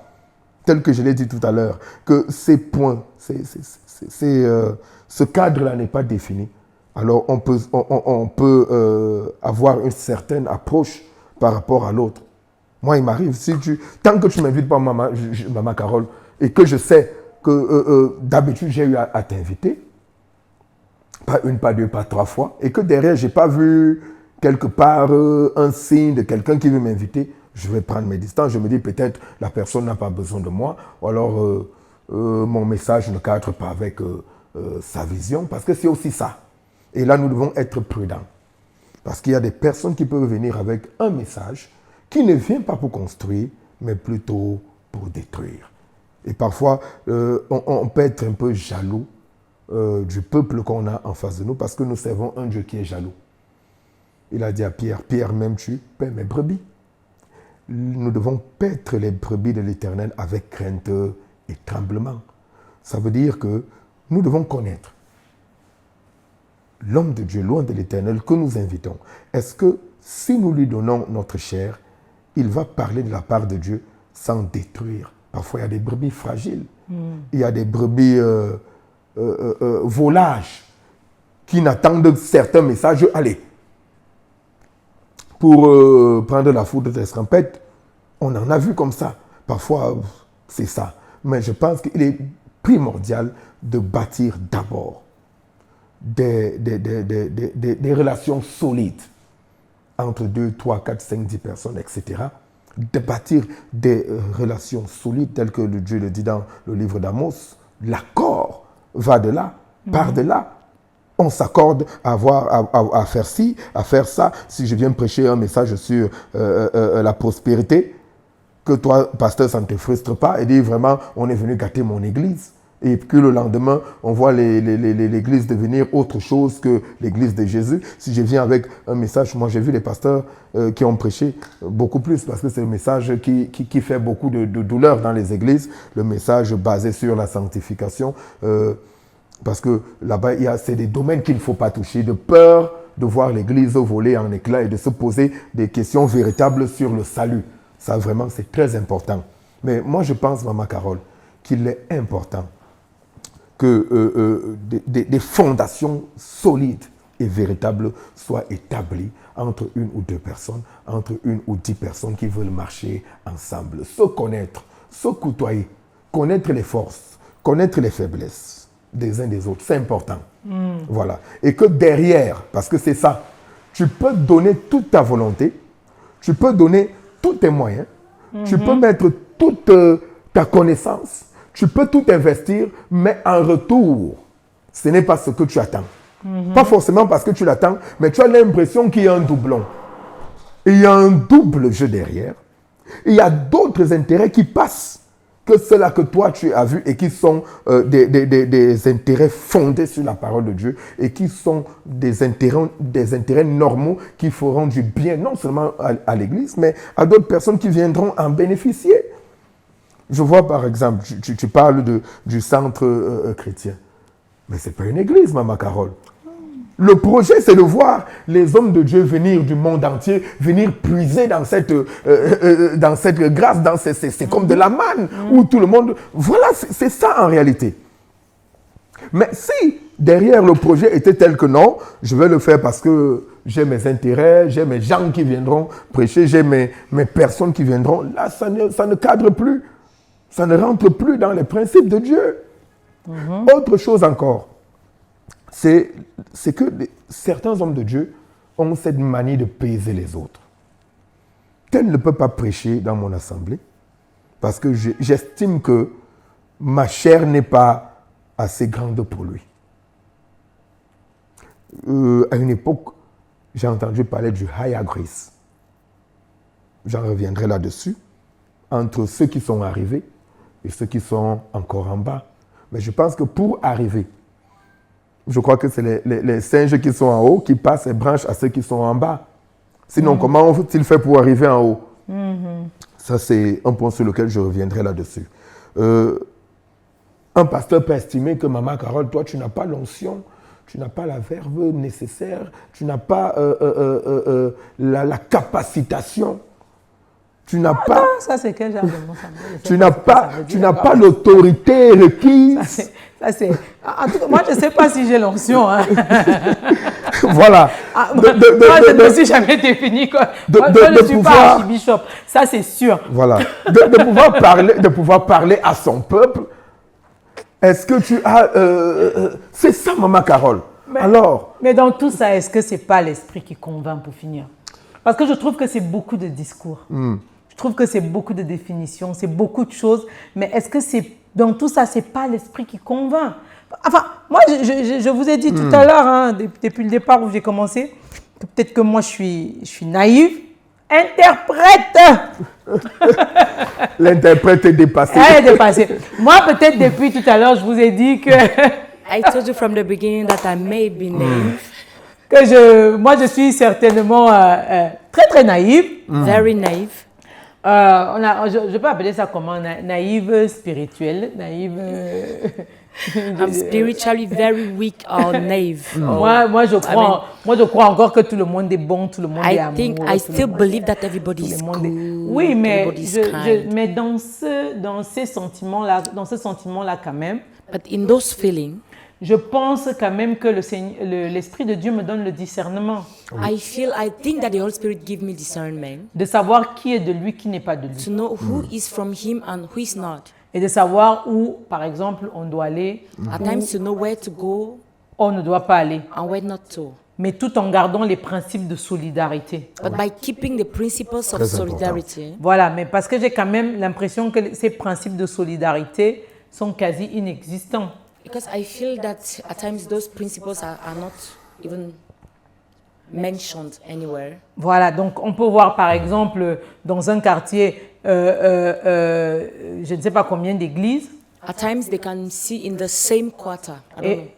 Speaker 3: tel que je l'ai dit tout à l'heure, que ces points, ce cadre-là n'est pas défini, alors on peut avoir une certaine approche par rapport à l'autre. Moi, il m'arrive, tant que tu ne m'invites pas, maman Carole, et que je sais que d'habitude, j'ai eu à t'inviter, pas une, pas deux, pas trois fois, et que derrière, je n'ai pas vu quelque part un signe de quelqu'un qui veut m'inviter, je vais prendre mes distances. Je me dis peut-être la personne n'a pas besoin de moi, ou alors mon message ne cadre pas avec sa vision, parce que c'est aussi ça. Et là, nous devons être prudents. Parce qu'il y a des personnes qui peuvent venir avec un message qui ne vient pas pour construire, mais plutôt pour détruire. Et parfois, on peut être un peu jaloux du peuple qu'on a en face de nous, parce que nous servons un Dieu qui est jaloux. Il a dit à Pierre, Pierre, m'aimes-tu? Paie mes brebis. Nous devons paître les brebis de l'Éternel avec crainte et tremblement. Ça veut dire que nous devons connaître l'homme de Dieu, loin de l'Éternel, que nous invitons. Est-ce que si nous lui donnons notre chair, il va parler de la part de Dieu sans détruire? Parfois, il y a des brebis fragiles. Il y a des brebis volages qui n'attendent certains messages. Allez, pour prendre la foudre des trompettes, on en a vu comme ça. Parfois, c'est ça. Mais je pense qu'il est primordial de bâtir d'abord des relations solides entre 2, 3, 4, 5, 10 personnes, etc. De bâtir des relations solides telles que Dieu le dit dans le livre d'Amos. L'accord va de là, part de là. On s'accorde à faire ci, à faire ça. Si je viens prêcher un message sur la prospérité, que toi, pasteur, ça ne te frustre pas et dire vraiment, on est venu gâter mon église. Et que le lendemain, on voit l'église devenir autre chose que l'église de Jésus. Si je viens avec un message, moi j'ai vu les pasteurs qui ont prêché beaucoup plus, parce que c'est le message qui fait beaucoup de douleur dans les églises, le message basé sur la sanctification. Parce que là-bas, c'est des domaines qu'il ne faut pas toucher, de peur de voir l'église voler en éclats et de se poser des questions véritables sur le salut. Ça, vraiment, c'est très important. Mais moi, je pense, maman Carole, qu'il est important que des fondations solides et véritables soient établies entre une ou deux personnes, entre une ou 10 personnes qui veulent marcher ensemble. Se connaître, se côtoyer, connaître les forces, connaître les faiblesses des uns des autres, c'est important. Voilà. Et que derrière, parce que c'est ça, tu peux donner toute ta volonté, tu peux donner tous tes moyens, tu peux mettre toute ta connaissance, tu peux tout investir, mais en retour, ce n'est pas ce que tu attends. Pas forcément parce que tu l'attends, mais tu as l'impression qu'il y a un doublon. Et il y a un double jeu derrière. Et il y a d'autres intérêts qui passent que ceux-là que toi tu as vus et qui sont des intérêts fondés sur la parole de Dieu et qui sont des intérêts normaux qui feront du bien non seulement à l'Église, mais à d'autres personnes qui viendront en bénéficier. Je vois par exemple, tu parles du centre chrétien. Mais ce n'est pas une église, maman Carole. Le projet, c'est de voir les hommes de Dieu venir du monde entier, venir puiser dans cette grâce, c'est comme de la manne, où tout le monde... Voilà, c'est ça en réalité. Mais si derrière le projet était tel que non, je vais le faire parce que j'ai mes intérêts, j'ai mes gens qui viendront prêcher, j'ai mes personnes qui viendront, là, ça ne cadre plus. Ça ne rentre plus dans les principes de Dieu. Autre chose encore, c'est que certains hommes de Dieu ont cette manie de peser les autres. Tel ne peut pas prêcher dans mon assemblée parce que j'estime que ma chair n'est pas assez grande pour lui. À une époque, j'ai entendu parler du higher grace. J'en reviendrai là-dessus. Entre ceux qui sont arrivés et ceux qui sont encore en bas. Mais je pense que pour arriver, je crois que c'est les singes qui sont en haut qui passent et branchent à ceux qui sont en bas. Sinon, comment ont-ils fait pour arriver en haut? Ça, c'est un point sur lequel je reviendrai là-dessus. Un pasteur peut estimer que Maman Carole, toi, tu n'as pas l'onction, tu n'as pas la verve nécessaire, tu n'as pas la capacitation. Tu n'as pas.
Speaker 1: Non, ça c'est quel genre de mot ça?
Speaker 3: Tu n'as pas l'autorité requise.
Speaker 1: Ça c'est. En tout cas, moi je ne sais pas si j'ai l'onction. Hein.
Speaker 3: Voilà.
Speaker 1: Moi je ne me suis jamais défini quoi. Moi, je ne suis pas archibishop. Ça c'est sûr.
Speaker 3: Voilà. De pouvoir parler à son peuple. Est-ce que tu as. C'est ça, Maman Carole.
Speaker 1: Mais dans tout ça, est-ce que ce n'est pas l'esprit qui convainc pour finir? Parce que je trouve que c'est beaucoup de discours. Je trouve que c'est beaucoup de définitions, c'est beaucoup de choses. Mais est-ce que dans tout ça, ce n'est pas l'esprit qui convainc? Enfin, moi, je vous ai dit tout à l'heure, hein, depuis le départ où j'ai commencé, que peut-être que moi, je suis naïve. Interprète.
Speaker 3: L'interprète est dépassée.
Speaker 1: Elle est dépassée. Moi, peut-être depuis tout à l'heure, je vous ai dit que...
Speaker 2: I told you from the beginning that I may be naive.
Speaker 1: Moi, je suis certainement très, très naïve.
Speaker 2: Very naive.
Speaker 1: Je peux appeler ça comment? Naïve spirituelle, naïve...
Speaker 2: I'm spiritually very weak or naive.
Speaker 1: Moi, je crois encore que tout le monde est bon, tout le monde est amoureux.
Speaker 2: I still believe that everybody is good.
Speaker 1: Oui, mais dans ces sentiments-là, quand même.
Speaker 2: But in those feelings,
Speaker 1: je pense quand même que l'Esprit de Dieu me donne le discernement.
Speaker 2: I think that the Holy Spirit gives me discernment.
Speaker 1: De savoir qui est de lui, qui n'est pas de lui.
Speaker 2: To know who is from him and who is not.
Speaker 1: Et de savoir où, par exemple, on doit aller.
Speaker 2: At times to know where to go.
Speaker 1: On ne doit pas aller.
Speaker 2: And where not to.
Speaker 1: Mais tout en gardant les principes de solidarité.
Speaker 2: But by keeping the principles of solidarity.
Speaker 1: Voilà, mais parce que j'ai quand même l'impression que ces principes de solidarité sont quasi inexistants.
Speaker 2: Because I feel that at times those principles are not even mentioned anywhere.
Speaker 1: Voilà, donc on peut voir par exemple dans un quartier, je ne sais pas combien d'églises.
Speaker 2: At times they can see in the same quarter.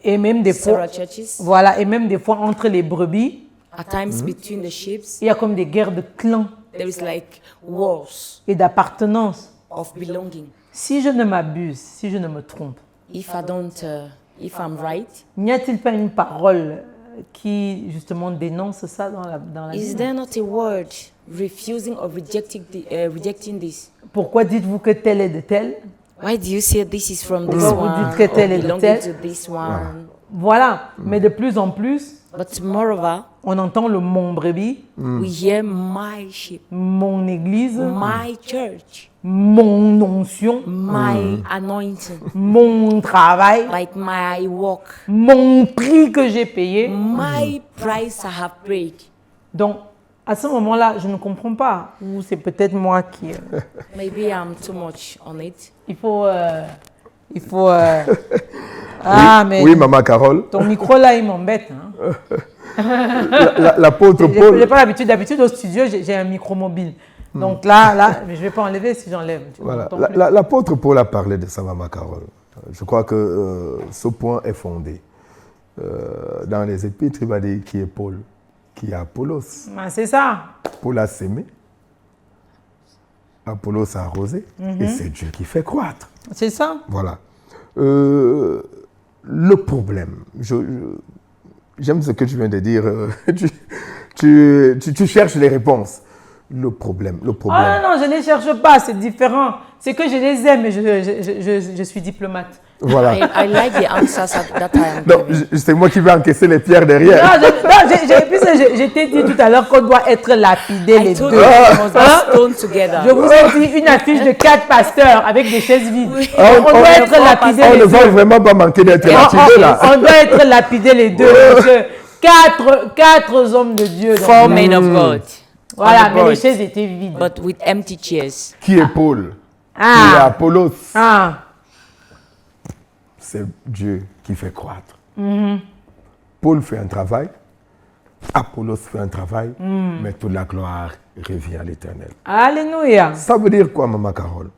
Speaker 1: Et même des fois, voilà, et même des fois entre les brebis.
Speaker 2: At times between the sheep.
Speaker 1: Il y a comme des guerres de clans.
Speaker 2: There is like wars.
Speaker 1: Et d'appartenance.
Speaker 2: Of belonging.
Speaker 1: Si je ne m'abuse, si je ne me trompe.
Speaker 2: If I'm right.
Speaker 1: N'y a-t-il pas une parole qui justement dénonce ça dans la Bible?
Speaker 2: Is there not a word refusing or rejecting this?
Speaker 1: Pourquoi dites-vous que tel est de tel?
Speaker 2: Why do you say this is from this
Speaker 1: Pourquoi
Speaker 2: one?
Speaker 1: Vous dites que tel est de tel?
Speaker 2: To this one?
Speaker 1: Voilà, mais de plus en plus,
Speaker 2: but moreover,
Speaker 1: on entend le mon brebis,
Speaker 2: we hear my sheep,
Speaker 1: mon église,
Speaker 2: my church,
Speaker 1: mon onction,
Speaker 2: my anointing,
Speaker 1: mon travail,
Speaker 2: like my work,
Speaker 1: mon prix que j'ai payé,
Speaker 2: my price I have paid.
Speaker 1: Donc, à ce moment-là, je ne comprends pas. Ou c'est peut-être moi qui...
Speaker 2: Maybe I'm too much on it.
Speaker 1: Il faut... Ah, mais...
Speaker 3: Oui, Maman Carole.
Speaker 1: Ton micro là, il m'embête. Hein.
Speaker 3: L'apôtre Paul...
Speaker 1: J'ai pas l'habitude. D'habitude, au studio, j'ai un micro mobile. Donc là, je ne vais pas enlever si j'enlève.
Speaker 3: Voilà. L'apôtre Paul a parlé de ça, Maman Carole. Je crois que ce point est fondé. Dans les épîtres, il va dire qui est Paul, qui est Apollos.
Speaker 1: Ah, c'est ça.
Speaker 3: Paul a sémé, Apollos a arrosé, et c'est Dieu qui fait croître.
Speaker 1: C'est ça.
Speaker 3: Voilà. Le problème, j'aime ce que tu viens de dire, tu cherches les réponses. Le problème.
Speaker 1: Ah non, je ne les cherche pas, c'est différent. C'est que je les aime et je suis diplomate.
Speaker 3: Voilà.
Speaker 2: I like the answers that I am
Speaker 3: Non, c'est moi qui vais encaisser les pierres derrière.
Speaker 1: Non, je t'ai dit tout à l'heure qu'on doit être lapidés les deux. Je vous ai dit une affiche de 4 pasteurs avec des chaises vides.
Speaker 3: Oui.
Speaker 1: On doit être lapidés les deux.
Speaker 3: On ne va vraiment pas manquer d'être lapidés là.
Speaker 1: On doit être lapidés les deux. Quatre hommes de Dieu.
Speaker 2: 4 men of God.
Speaker 1: Voilà, mais les chaises étaient vides.
Speaker 2: But with empty chairs.
Speaker 3: Qui est Paul? Qui est Apollos? C'est Dieu qui fait croître. Paul fait un travail, Apollos fait un travail, mais toute la gloire revient à l'Éternel.
Speaker 1: Alléluia.
Speaker 3: Ça veut dire quoi, Maman Carole?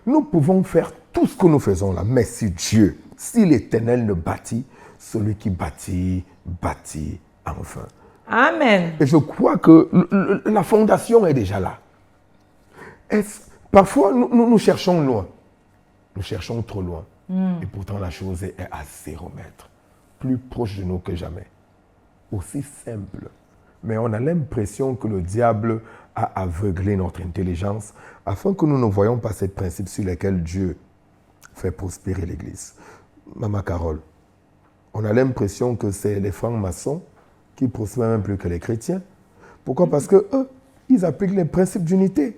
Speaker 3: Nous pouvons faire tout ce que nous faisons là, mais si Dieu, si l'Éternel ne bâtit, celui qui bâtit, bâtit enfin.
Speaker 1: Amen.
Speaker 3: Et je crois que la fondation est déjà là. Parfois, nous cherchons loin. Nous cherchons trop loin. Et pourtant, la chose est à 0 mètres. Plus proche de nous que jamais. Aussi simple. Mais on a l'impression que le diable a aveuglé notre intelligence afin que nous ne voyions pas ces principes sur lesquels Dieu fait prospérer l'Église. Maman Carole, on a l'impression que c'est les francs-maçons qui prospèrent même plus que les chrétiens. Pourquoi? Parce que eux, ils appliquent les principes d'unité.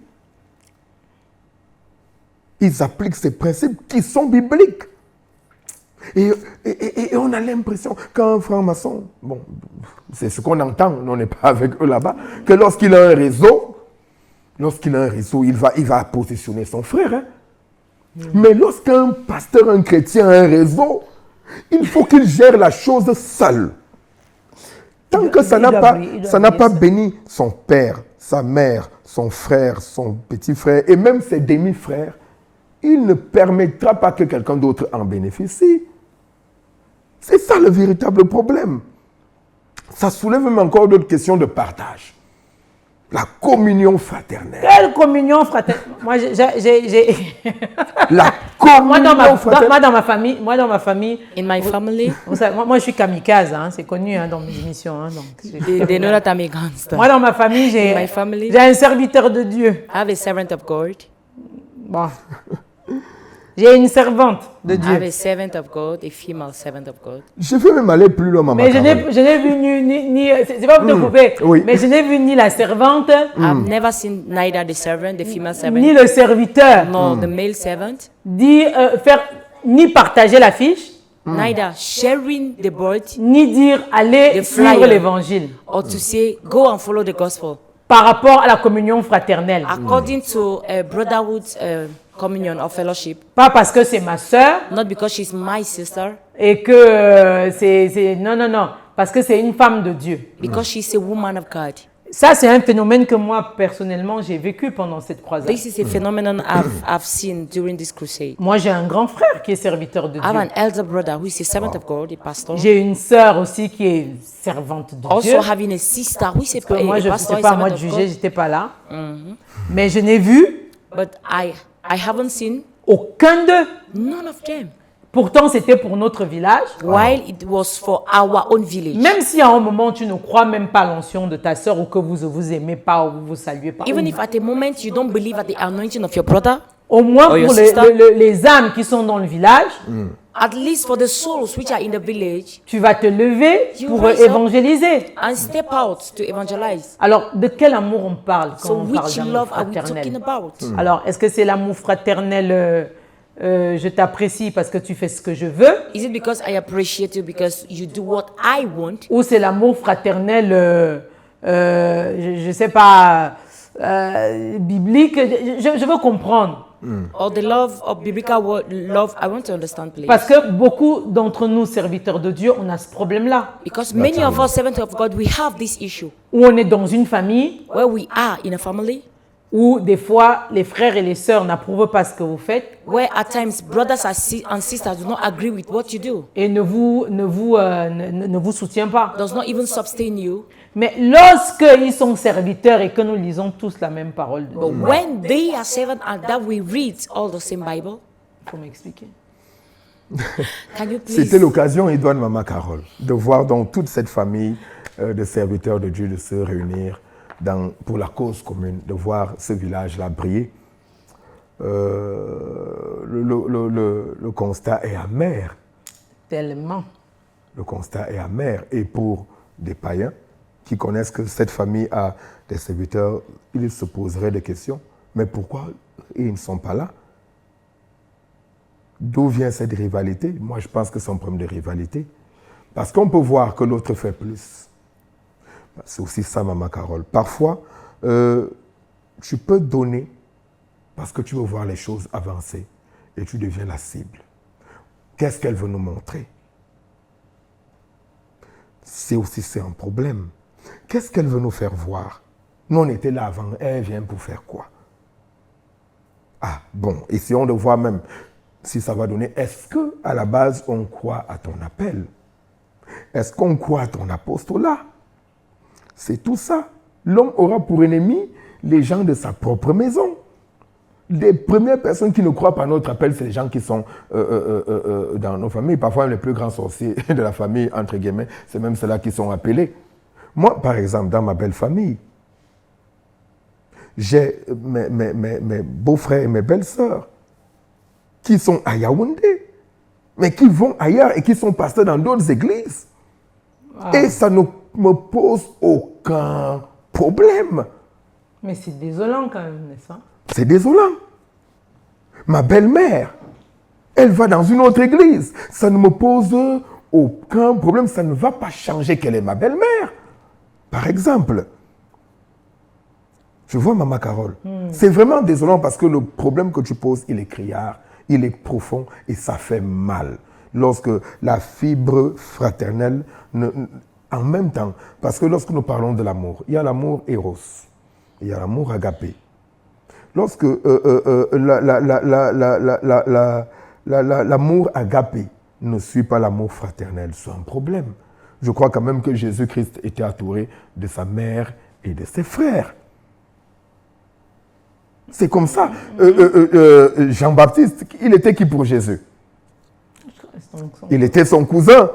Speaker 3: Ils appliquent ces principes qui sont bibliques. Et on a l'impression qu'un franc-maçon, bon, c'est ce qu'on entend, on n'est pas avec eux là-bas, que lorsqu'il a un réseau, il va positionner son frère. Hein. Mais lorsqu'un pasteur, un chrétien a un réseau, il faut qu'il gère la chose seul. Tant que ça n'a pas béni son père, sa mère, son frère, son petit frère et même ses demi-frères, il ne permettra pas que quelqu'un d'autre en bénéficie. C'est ça le véritable problème. Ça soulève même encore d'autres questions de partage. La communion fraternelle.
Speaker 1: Quelle communion fraternelle? Moi,
Speaker 3: La communion fraternelle.
Speaker 1: Moi, dans ma famille.
Speaker 2: In my family,
Speaker 1: Vous savez, moi, je suis kamikaze, hein, c'est connu hein, dans mes émissions. Hein, donc,
Speaker 2: they know that I'm a gangster.
Speaker 1: moi, dans ma famille,
Speaker 2: My family.
Speaker 1: j'ai un serviteur de Dieu.
Speaker 2: I have a servant of God.
Speaker 1: Bon. J'ai une servante de
Speaker 2: I have
Speaker 1: Dieu.
Speaker 2: a servant of God, a female servant of God.
Speaker 3: Je veux même aller plus loin, maman.
Speaker 1: Mais je n'ai vu ni c'est pas pour te couper,
Speaker 3: oui.
Speaker 1: mais je n'ai vu ni la servante,
Speaker 2: I've never seen neither the servant, the female servant,
Speaker 1: ni le serviteur,
Speaker 2: nor the male servant,
Speaker 1: ni partager la fiche,
Speaker 2: neither sharing the board
Speaker 1: ni dire allez
Speaker 2: The
Speaker 1: suivre
Speaker 2: flyer.
Speaker 1: l'évangile
Speaker 2: or to say, go and follow the gospel.
Speaker 1: par rapport à la communion fraternelle.
Speaker 2: According to brotherhood communion or fellowship,
Speaker 1: Pas parce que c'est ma sœur
Speaker 2: not because she's my sister,
Speaker 1: et que non, parce que c'est une femme de Dieu.
Speaker 2: because she's a woman of God.
Speaker 1: Ça, c'est un phénomène que moi, personnellement, j'ai vécu pendant cette croisade.
Speaker 2: This is a phenomenon I've seen during this crusade.
Speaker 1: Moi, j'ai un grand frère qui est serviteur de
Speaker 2: I have
Speaker 1: Dieu.
Speaker 2: an elder brother who is a servant of God, a pastor.
Speaker 1: J'ai une sœur aussi qui est servante de Dieu.
Speaker 2: Also having a sister who is
Speaker 1: Que moi, je ne
Speaker 2: pastor,
Speaker 1: sais
Speaker 2: a
Speaker 1: pas à moi
Speaker 2: servant
Speaker 1: de
Speaker 2: of
Speaker 1: juger,
Speaker 2: God.
Speaker 1: j'étais pas là. Mais je n'ai vu
Speaker 2: But I haven't seen
Speaker 1: aucun d'eux.
Speaker 2: none of them.
Speaker 1: Pourtant, c'était pour notre village.
Speaker 2: While it was for our own village.
Speaker 1: Même si à un moment, tu ne crois même pas l'onction de ta sœur ou que vous ne vous aimez pas ou vous vous saluez pas.
Speaker 2: Even if at a moment you don't believe at the anointing of your brother,
Speaker 1: Au moins
Speaker 2: or your
Speaker 1: pour
Speaker 2: sister,
Speaker 1: les âmes qui sont dans le village,
Speaker 2: at least for the souls which are in the village,
Speaker 1: tu vas te lever
Speaker 2: You
Speaker 1: pour
Speaker 2: rise up.
Speaker 1: évangéliser.
Speaker 2: and step out to evangelize.
Speaker 1: Alors, de quel amour on parle quand
Speaker 2: So
Speaker 1: on parle
Speaker 2: which
Speaker 1: d'amour
Speaker 2: love are we talking
Speaker 1: fraternel?
Speaker 2: about?
Speaker 1: Alors, est-ce que c'est l'amour fraternel je t'apprécie parce que tu fais ce que je veux,
Speaker 2: Is it because I appreciate you because you do what I want?
Speaker 1: ou c'est l'amour fraternel, je ne sais pas, biblique? Je veux comprendre.
Speaker 2: Or the love of biblical love? I want to understand, please.
Speaker 1: Parce que beaucoup d'entre nous, serviteurs de Dieu, on a ce problème-là.
Speaker 2: Because many of us servants of God, we have this issue
Speaker 1: Où on est dans une famille,
Speaker 2: where we are in a family
Speaker 1: où des fois, les frères et les sœurs n'approuvent pas ce que vous faites
Speaker 2: where at times brothers and sisters do not agree with what you do,
Speaker 1: et ne vous soutiennent pas.
Speaker 2: does not even sustain you.
Speaker 1: Mais lorsqu'ils sont serviteurs et que nous lisons tous la même parole de Dieu,
Speaker 2: But when they are servants and that we read all the same Bible,
Speaker 1: il faut m'expliquer.
Speaker 2: can you please?
Speaker 3: C'était l'occasion, Edouard Maman Carole, de voir donc toute cette famille de serviteurs de Dieu de se réunir pour la cause commune, de voir ce village-là briller. Le constat est amer.
Speaker 1: Tellement.
Speaker 3: Le constat est amer. Et pour des païens qui connaissent que cette famille a des serviteurs, ils se poseraient des questions. Mais pourquoi ils ne sont pas là? D'où vient cette rivalité? Moi, je pense que c'est un problème de rivalité. Parce qu'on peut voir que l'autre fait plus. C'est aussi ça, Maman Carole. Parfois, tu peux donner parce que tu veux voir les choses avancer et tu deviens la cible. Qu'est-ce qu'elle veut nous montrer? C'est un problème. Qu'est-ce qu'elle veut nous faire voir? Nous, on était là avant. Elle vient pour faire quoi? Ah, bon, essayons de voir même si ça va donner. Est-ce qu'à la base, on croit à ton appel? Est-ce qu'on croit à ton apostolat? C'est tout ça. L'homme aura pour ennemi les gens de sa propre maison. Les premières personnes qui ne croient pas à notre appel, c'est les gens qui sont dans nos familles. Parfois, les plus grands sorciers de la famille, entre guillemets, c'est même ceux-là qui sont appelés. Moi, par exemple, dans ma belle famille, j'ai mes beaux-frères et mes belles-sœurs qui sont à Yaoundé, mais qui vont ailleurs et qui sont pasteurs dans d'autres églises. Ah. Et ça ne me pose aucun problème.
Speaker 1: Mais c'est désolant quand même, n'est-ce pas? C'est
Speaker 3: désolant. Ma belle-mère, elle va dans une autre église. Ça ne me pose aucun problème. Ça ne va pas changer qu'elle est ma belle-mère. Par exemple, je vois Maman Carole. C'est vraiment désolant parce que le problème que tu poses, il est criard, il est profond et ça fait mal. Lorsque la fibre fraternelle, en même temps, parce que lorsque nous parlons de l'amour, il y a l'amour éros, il y a l'amour agapé. Lorsque l'amour agapé ne suit pas l'amour fraternel, c'est un problème. Je crois quand même que Jésus-Christ était entouré de sa mère et de ses frères. C'est comme ça. Jean-Baptiste, il était qui pour Jésus? Il était son cousin.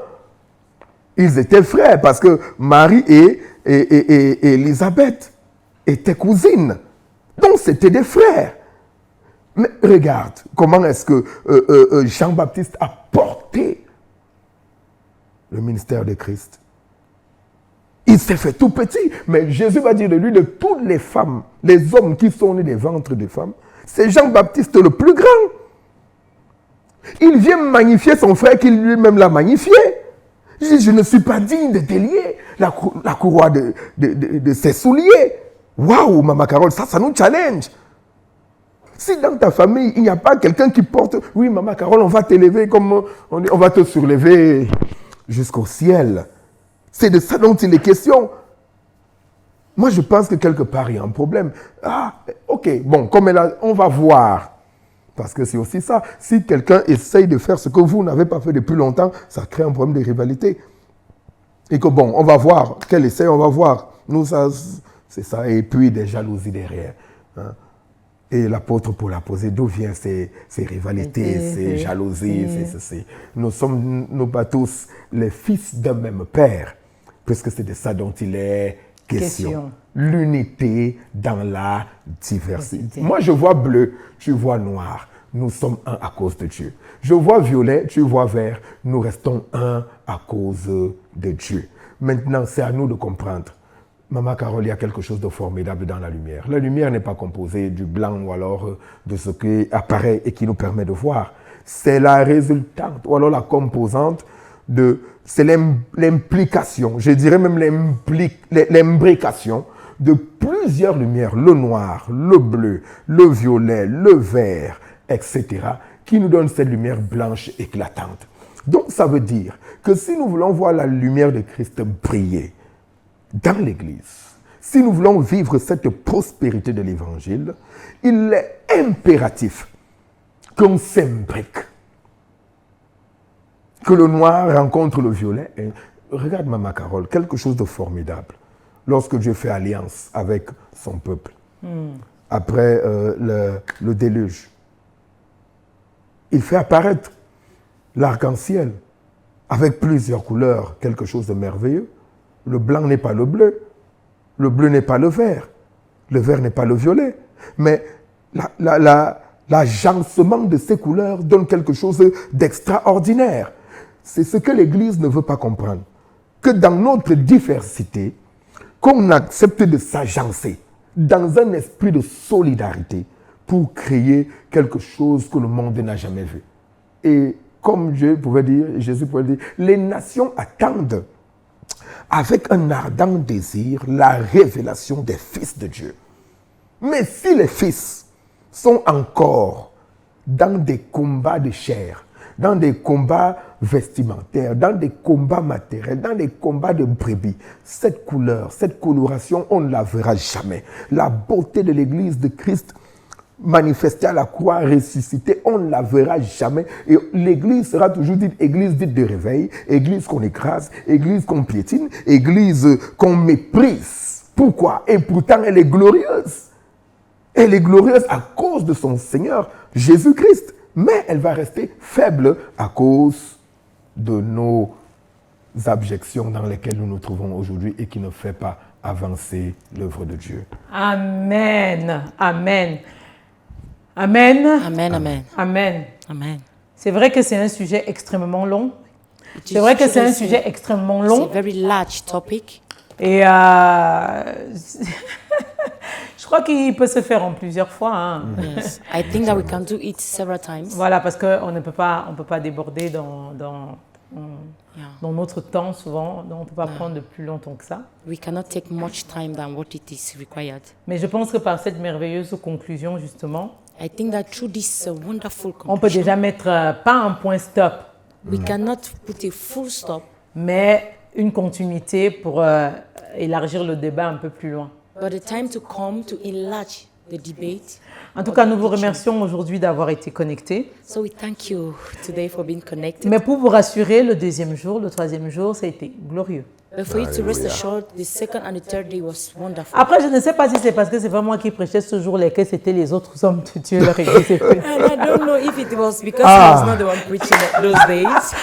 Speaker 3: Ils étaient frères parce que Marie et Élisabeth étaient cousines. Donc, c'était des frères. Mais regarde, comment est-ce que Jean-Baptiste a porté le ministère de Christ. Il s'est fait tout petit, mais Jésus va dire de lui, de toutes les femmes, les hommes qui sont nés des ventres de femmes, c'est Jean-Baptiste le plus grand. Il vient magnifier son frère qui lui-même l'a magnifié. Je ne suis pas digne de délier la courroie de ses souliers. Waouh, Maman Carole, ça nous challenge. Si dans ta famille, il n'y a pas quelqu'un qui porte... Oui, Maman Carole, on va t'élever comme... On va te surlever jusqu'au ciel. C'est de ça dont il est question. Moi, je pense que quelque part, il y a un problème. Ah, ok, bon, comme on va voir. Parce que c'est aussi ça. Si quelqu'un essaye de faire ce que vous n'avez pas fait depuis longtemps, ça crée un problème de rivalité. Et que bon, on va voir. Quel essai, on va voir. Nous, ça, c'est ça. Et puis, des jalousies derrière. Hein. Et l'apôtre Paul a posé d'où viennent ces rivalités, ces jalousies, nous sommes, nous pas tous les fils d'un même père, puisque c'est de ça dont il est question. L'unité dans la diversité. Moi, je vois bleu, tu vois noir. Nous sommes un à cause de Dieu. Je vois violet, tu vois vert. Nous restons un à cause de Dieu. Maintenant, c'est à nous de comprendre. Maman Carole, il y a quelque chose de formidable dans la lumière. La lumière n'est pas composée du blanc ou alors de ce qui apparaît et qui nous permet de voir. C'est la résultante ou alors la composante c'est l'implication, je dirais même l'imbrication de plusieurs lumières, le noir, le bleu, le violet, le vert, etc., qui nous donnent cette lumière blanche éclatante. Donc ça veut dire que si nous voulons voir la lumière de Christ briller, dans l'Église, si nous voulons vivre cette prospérité de l'Évangile, il est impératif qu'on s'imbrique. Que le noir rencontre le violet. Et regarde Maman Carole, quelque chose de formidable. Lorsque Dieu fait alliance avec son peuple, après le déluge, il fait apparaître l'arc-en-ciel avec plusieurs couleurs, quelque chose de merveilleux. Le blanc n'est pas le bleu n'est pas le vert n'est pas le violet. Mais l'agencement de ces couleurs donne quelque chose d'extraordinaire. C'est ce que l'Église ne veut pas comprendre. Que dans notre diversité, qu'on accepte de s'agencer dans un esprit de solidarité pour créer quelque chose que le monde n'a jamais vu. Et comme Jésus pouvait dire, les nations attendent avec un ardent désir la révélation des fils de Dieu. Mais si les fils sont encore dans des combats de chair, dans des combats vestimentaires, dans des combats matériels, dans des combats de brebis. Cette couleur, cette coloration, on ne la verra jamais. La beauté de l'Église de Christ manifestée à la croix, ressuscitée, on ne la verra jamais. Et l'Église sera toujours dite Église dite de réveil, Église qu'on écrase, Église qu'on piétine, Église qu'on méprise. Pourquoi? Et pourtant, elle est glorieuse. Elle est glorieuse à cause de son Seigneur, Jésus-Christ. Mais elle va rester faible à cause de nos abjections dans lesquelles nous nous trouvons aujourd'hui et qui ne fait pas avancer l'œuvre de Dieu.
Speaker 1: Amen. Amen. Amen.
Speaker 2: Amen, amen,
Speaker 1: Amen.
Speaker 2: amen.
Speaker 1: C'est vrai que c'est un sujet extrêmement long. C'est vrai que c'est un sujet extrêmement
Speaker 2: It's a
Speaker 1: long.
Speaker 2: very large topic.
Speaker 1: Et je crois qu'il peut se faire en plusieurs fois. Hein.
Speaker 2: Yes, I think that we can do it several times.
Speaker 1: Voilà, parce qu'on ne peut pas déborder dans
Speaker 2: Yeah.
Speaker 1: notre temps souvent. Donc on ne peut pas prendre de plus longtemps que ça.
Speaker 2: We cannot take much time than what it is required.
Speaker 1: Mais je pense que par cette merveilleuse conclusion, justement,
Speaker 2: I think that through this wonderful
Speaker 1: on peut
Speaker 2: conclusion,
Speaker 1: déjà mettre pas un point stop,
Speaker 2: we cannot put a full stop,
Speaker 1: mais une continuité pour élargir le débat un peu plus loin.
Speaker 2: but the time to come to enlarge the debate.
Speaker 1: En tout cas, nous vous remercions aujourd'hui d'avoir été connectés.
Speaker 2: So we thank you today for being connected.
Speaker 1: Mais pour vous rassurer, le deuxième jour, le troisième jour, ça a été glorieux.
Speaker 2: But for you to rest assured, the second and the third day was wonderful.
Speaker 1: Après, je ne sais pas si c'est parce que c'est pas moi qui prêchais ce jour-là que c'était les autres hommes de Dieu, leur église.
Speaker 2: And I don't know if it was because I was not the one preaching those days.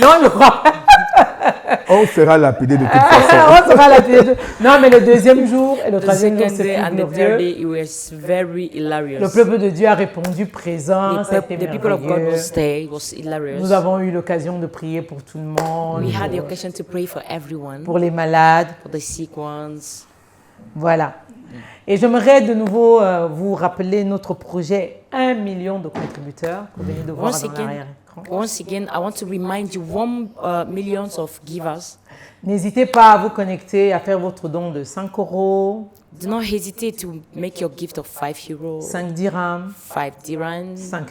Speaker 1: Non, je crois pas.
Speaker 3: On sera lapidé de toute façon.
Speaker 1: On sera là. Non, mais le deuxième jour et le
Speaker 2: The
Speaker 1: troisième jour,
Speaker 2: second day
Speaker 1: c'était
Speaker 2: and the third
Speaker 1: glorieux.
Speaker 2: day, it was very
Speaker 1: Le
Speaker 2: hilarious.
Speaker 1: peuple de Dieu a répondu présent, ça a été
Speaker 2: The people of God
Speaker 1: merveilleux.
Speaker 2: will stay. It was hilarious.
Speaker 1: Nous avons eu l'occasion de prier pour tout le monde,
Speaker 2: We had the occasion to pray for everyone,
Speaker 1: pour les malades.
Speaker 2: for the sick ones.
Speaker 1: Voilà. Et j'aimerais de nouveau vous rappeler notre projet 1 million de contributeurs que vous venez de voir
Speaker 2: Once
Speaker 1: dans
Speaker 2: again,
Speaker 1: l'arrière-écran.
Speaker 2: once again, I want to remind you, 1 million of givers.
Speaker 1: N'hésitez pas à vous connecter, à faire votre don de 5 €,
Speaker 2: Do not hesitate to make your gift of 5 euros,
Speaker 1: 5 dirhams,
Speaker 2: 5 dirhams,
Speaker 1: $5,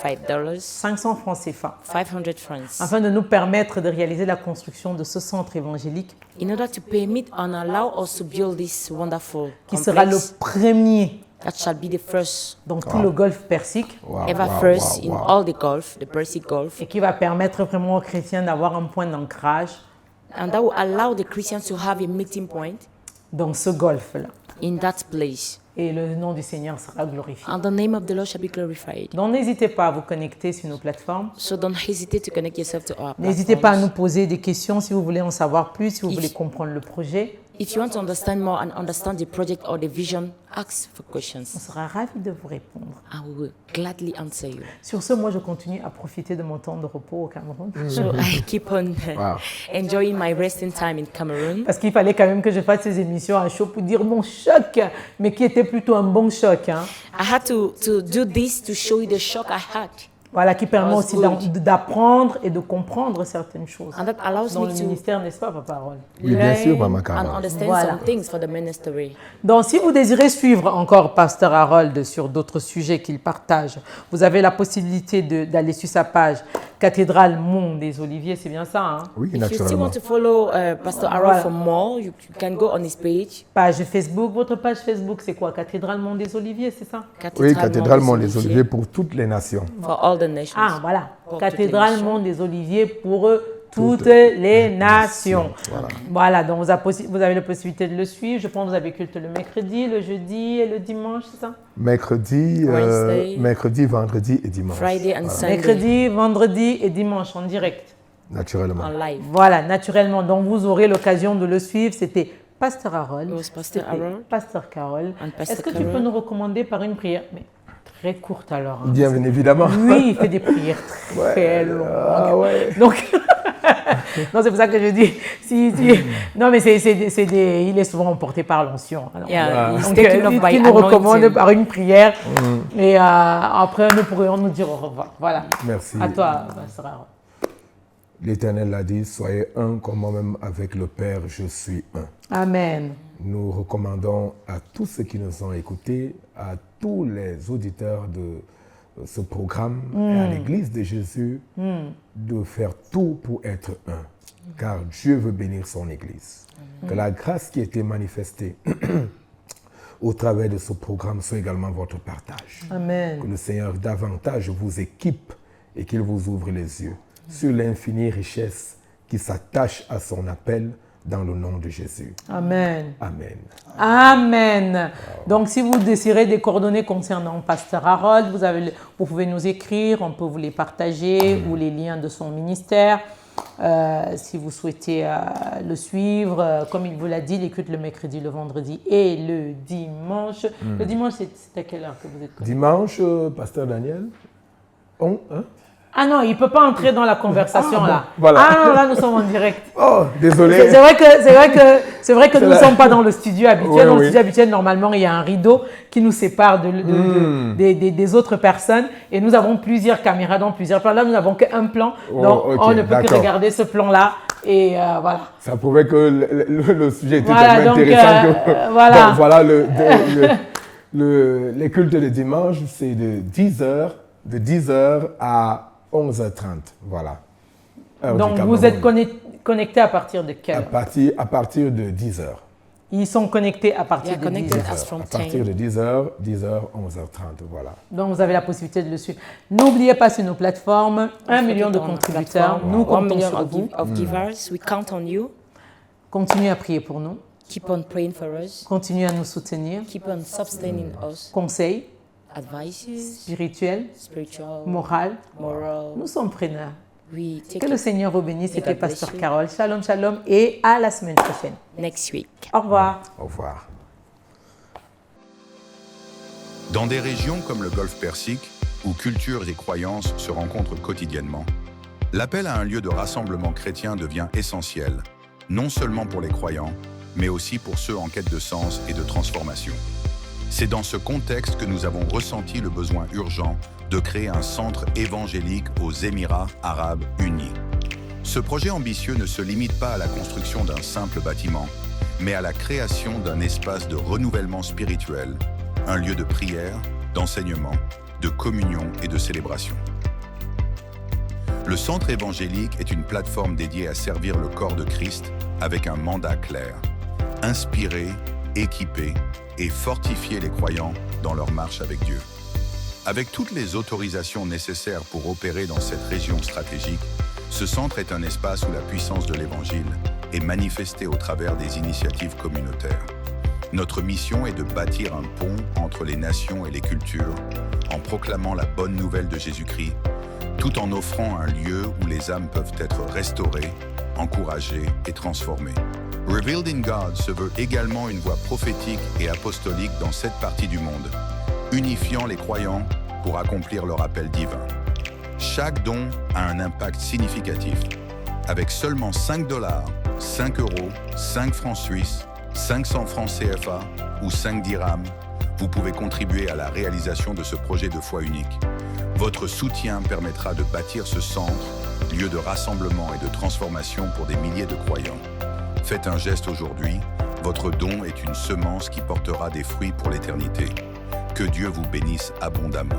Speaker 2: $5,
Speaker 1: 500 francs CFA,
Speaker 2: 500 francs,
Speaker 1: afin de nous permettre de réaliser la construction de ce centre évangélique
Speaker 2: in order to permit and allow us to build this wonderful
Speaker 1: qui sera le
Speaker 2: complex
Speaker 1: premier
Speaker 2: that shall be the first,
Speaker 1: dans tout le golfe Persique
Speaker 3: Wow,
Speaker 2: ever
Speaker 3: wow,
Speaker 2: first
Speaker 3: wow, wow.
Speaker 2: in all the Gulf, the Persic Gulf,
Speaker 1: et qui va permettre vraiment aux chrétiens d'avoir un point d'ancrage
Speaker 2: and that will allow the Christians to have a meeting point
Speaker 1: dans ce golfe-là.
Speaker 2: in that place,
Speaker 1: Et le nom du Seigneur sera glorifié.
Speaker 2: and the name of the Lord shall be glorified.
Speaker 1: Donc n'hésitez pas à vous connecter sur nos plateformes.
Speaker 2: So don't hesitate to connect yourself to our
Speaker 1: N'hésitez pas à nous
Speaker 2: platforms.
Speaker 1: poser des questions si vous voulez en savoir plus, si vous
Speaker 2: If-
Speaker 1: voulez comprendre le projet.
Speaker 2: If you want to understand more and understand the project or the vision, ask for
Speaker 1: On
Speaker 2: questions.
Speaker 1: sera ravis de vous répondre.
Speaker 2: I will gladly answer you.
Speaker 1: Sur ce, moi, je continue à profiter de mon temps de repos au Cameroun.
Speaker 2: So I keep on
Speaker 3: Wow.
Speaker 2: enjoying my resting time in Cameroon.
Speaker 1: Parce qu'il fallait quand même que je fasse ces émissions à chaud pour dire mon choc, mais qui était plutôt un bon choc. Hein.
Speaker 2: I had to do this to show you the shock I had.
Speaker 1: Voilà, qui permet
Speaker 2: was
Speaker 1: aussi
Speaker 2: good.
Speaker 1: d'apprendre et de comprendre certaines choses.
Speaker 2: And that allows
Speaker 1: Dans
Speaker 2: me
Speaker 1: le
Speaker 2: to
Speaker 1: ministère, n'est-ce pas, Papa Harold?
Speaker 3: Oui, bien sûr,
Speaker 2: learn
Speaker 3: Maman
Speaker 2: and
Speaker 3: Carole.
Speaker 2: understand
Speaker 1: Voilà.
Speaker 2: some things for the ministry.
Speaker 1: Donc, si vous désirez suivre encore Pasteur Harold sur d'autres sujets qu'il partage, vous avez la possibilité d'aller sur sa page Cathédrale Mont des Oliviers, c'est bien ça, hein?
Speaker 3: Oui,
Speaker 2: If you still
Speaker 3: naturellement.
Speaker 2: want to follow Pastor Aaron
Speaker 1: Voilà.
Speaker 2: for more, you can go on his page.
Speaker 1: Page Facebook, votre page Facebook, c'est quoi? Cathédrale Mont des Oliviers, c'est ça?
Speaker 3: Oui, Cathédrale Mont
Speaker 2: Mont
Speaker 3: des Oliviers pour toutes les nations.
Speaker 2: For all the nations.
Speaker 1: Ah, voilà.
Speaker 2: Pour toutes
Speaker 1: Cathédrale
Speaker 2: les nations.
Speaker 1: Mont des Oliviers pour toutes les nations. Voilà, donc vous avez la possibilité de le suivre. Je pense que vous avez culte le mercredi, le jeudi et le dimanche, c'est ça?
Speaker 3: Mercredi,
Speaker 2: Wednesday.
Speaker 3: vendredi et dimanche.
Speaker 2: Friday and Sunday
Speaker 1: Mercredi, vendredi et dimanche en direct.
Speaker 3: Naturellement.
Speaker 2: on live.
Speaker 1: Voilà, naturellement. Donc vous aurez l'occasion de le suivre. C'était Pasteur Harold.
Speaker 2: It was Pastor
Speaker 1: C'était
Speaker 2: Harold.
Speaker 1: Pasteur Carole.
Speaker 2: And Pastor
Speaker 1: Est-ce que tu
Speaker 2: Carole.
Speaker 1: peux nous recommander par une prière, mais très courte alors? Hein.
Speaker 3: Bien évidemment.
Speaker 1: Oui, il fait des prières très longues.
Speaker 3: Ah ouais.
Speaker 1: Donc, non, c'est pour ça que je dis, non, mais il est souvent emporté par l'onction. Alors,
Speaker 2: Yeah, he's
Speaker 1: donc,
Speaker 2: taken off by
Speaker 1: il nous recommande
Speaker 2: anointing.
Speaker 1: par une prière et après nous pourrions nous dire au revoir. Voilà.
Speaker 3: Merci.
Speaker 1: À toi, Pasteur Harold.
Speaker 3: L'Éternel l'a dit, soyez un comme moi-même avec le Père, je suis un.
Speaker 1: Amen.
Speaker 3: Nous recommandons à tous ceux qui nous ont écoutés, à tous les auditeurs ce programme et à l'Église de Jésus de faire tout pour être un. Car Dieu veut bénir son Église. Que la grâce qui a été manifestée au travers de ce programme soit également votre partage.
Speaker 1: Amen.
Speaker 3: Que le Seigneur davantage vous équipe et qu'il vous ouvre les yeux sur l'infinie richesse qui s'attache à son appel dans le nom de Jésus.
Speaker 1: Amen.
Speaker 3: Amen.
Speaker 1: Amen. Donc, si vous désirez des coordonnées concernant Pasteur Harold, vous pouvez nous écrire, on peut vous les partager ou les liens de son ministère. Si vous souhaitez le suivre, comme il vous l'a dit, il écoute le mercredi, le vendredi et le dimanche. Le dimanche, c'est à quelle heure que vous êtes connecté?
Speaker 3: Dimanche, Pasteur Daniel,
Speaker 1: Ah non, il ne peut pas entrer dans la conversation là.
Speaker 3: Voilà.
Speaker 1: Ah non, là nous sommes en direct.
Speaker 3: Oh, désolé.
Speaker 1: C'est vrai que nous ne sommes pas dans le studio habituel.
Speaker 3: Oui,
Speaker 1: dans le
Speaker 3: oui.
Speaker 1: studio habituel, normalement, il y a un rideau qui nous sépare des autres personnes. Et nous avons plusieurs caméras dans plusieurs plans. Là, nous n'avons qu'un plan. Donc,
Speaker 3: ok,
Speaker 1: on ne peut que
Speaker 3: d'accord.
Speaker 1: regarder ce plan-là. Et voilà.
Speaker 3: Ça prouvait que le sujet était
Speaker 1: Voilà,
Speaker 3: tellement
Speaker 1: donc,
Speaker 3: intéressant que...
Speaker 1: voilà.
Speaker 3: Bon, voilà, les cultes de dimanche, c'est de 10h à 11h30. Voilà. Heure
Speaker 1: Donc,
Speaker 3: du
Speaker 1: vous êtes
Speaker 3: Cameroun.
Speaker 1: connectés à partir de quelle heure?
Speaker 3: À partir de 10h.
Speaker 1: Ils sont connectés à partir
Speaker 2: They are
Speaker 1: de
Speaker 2: connected
Speaker 1: 10 heures.
Speaker 2: as from
Speaker 3: À partir
Speaker 2: 10.
Speaker 3: de 10h, 11h30, voilà.
Speaker 1: Donc, vous avez la possibilité de le suivre. N'oubliez pas sur nos plateformes, 1 million de
Speaker 2: On
Speaker 1: contributeurs.
Speaker 2: platform,
Speaker 1: Nous
Speaker 2: 1
Speaker 1: comptons
Speaker 2: million
Speaker 1: sur vous.
Speaker 2: of givers. We count on you.
Speaker 1: Continuez à prier pour nous.
Speaker 2: Keep on praying for us.
Speaker 1: Continuez à nous soutenir.
Speaker 2: Keep on sustaining us.
Speaker 1: Conseils
Speaker 2: Advices,
Speaker 1: spirituels,
Speaker 2: spiritual,
Speaker 1: moraux.
Speaker 2: moral.
Speaker 1: Nous sommes preneurs.
Speaker 2: We take
Speaker 1: Que le
Speaker 2: it
Speaker 1: Seigneur vous bénisse. C'était
Speaker 2: God bless
Speaker 1: Pasteur
Speaker 2: you.
Speaker 1: Carole. Shalom, shalom et à la semaine prochaine.
Speaker 2: next week.
Speaker 1: Au revoir.
Speaker 3: Au revoir.
Speaker 4: Dans des régions comme le Golfe Persique, où cultures et croyances se rencontrent quotidiennement, l'appel à un lieu de rassemblement chrétien devient essentiel, non seulement pour les croyants, mais aussi pour ceux en quête de sens et de transformation. C'est dans ce contexte que nous avons ressenti le besoin urgent de créer un centre évangélique aux Émirats arabes unis. Ce projet ambitieux ne se limite pas à la construction d'un simple bâtiment, mais à la création d'un espace de renouvellement spirituel, un lieu de prière, d'enseignement, de communion et de célébration. Le centre évangélique est une plateforme dédiée à servir le corps de Christ avec un mandat clair: inspirer, équiper et fortifier les croyants dans leur marche avec Dieu. Avec toutes les autorisations nécessaires pour opérer dans cette région stratégique, ce centre est un espace où la puissance de l'Évangile est manifestée au travers des initiatives communautaires. Notre mission est de bâtir un pont entre les nations et les cultures, en proclamant la bonne nouvelle de Jésus-Christ, tout en offrant un lieu où les âmes peuvent être restaurées, encouragées et transformées. Revealed in God se veut également une voix prophétique et apostolique dans cette partie du monde, unifiant les croyants pour accomplir leur appel divin. Chaque don a un impact significatif. Avec seulement $5, 5 €, 5 francs suisses, 500 francs CFA ou 5 dirhams, vous pouvez contribuer à la réalisation de ce projet de foi unique. Votre soutien permettra de bâtir ce centre, lieu de rassemblement et de transformation pour des milliers de croyants. Faites un geste aujourd'hui, votre don est une semence qui portera des fruits pour l'éternité. Que Dieu vous bénisse abondamment.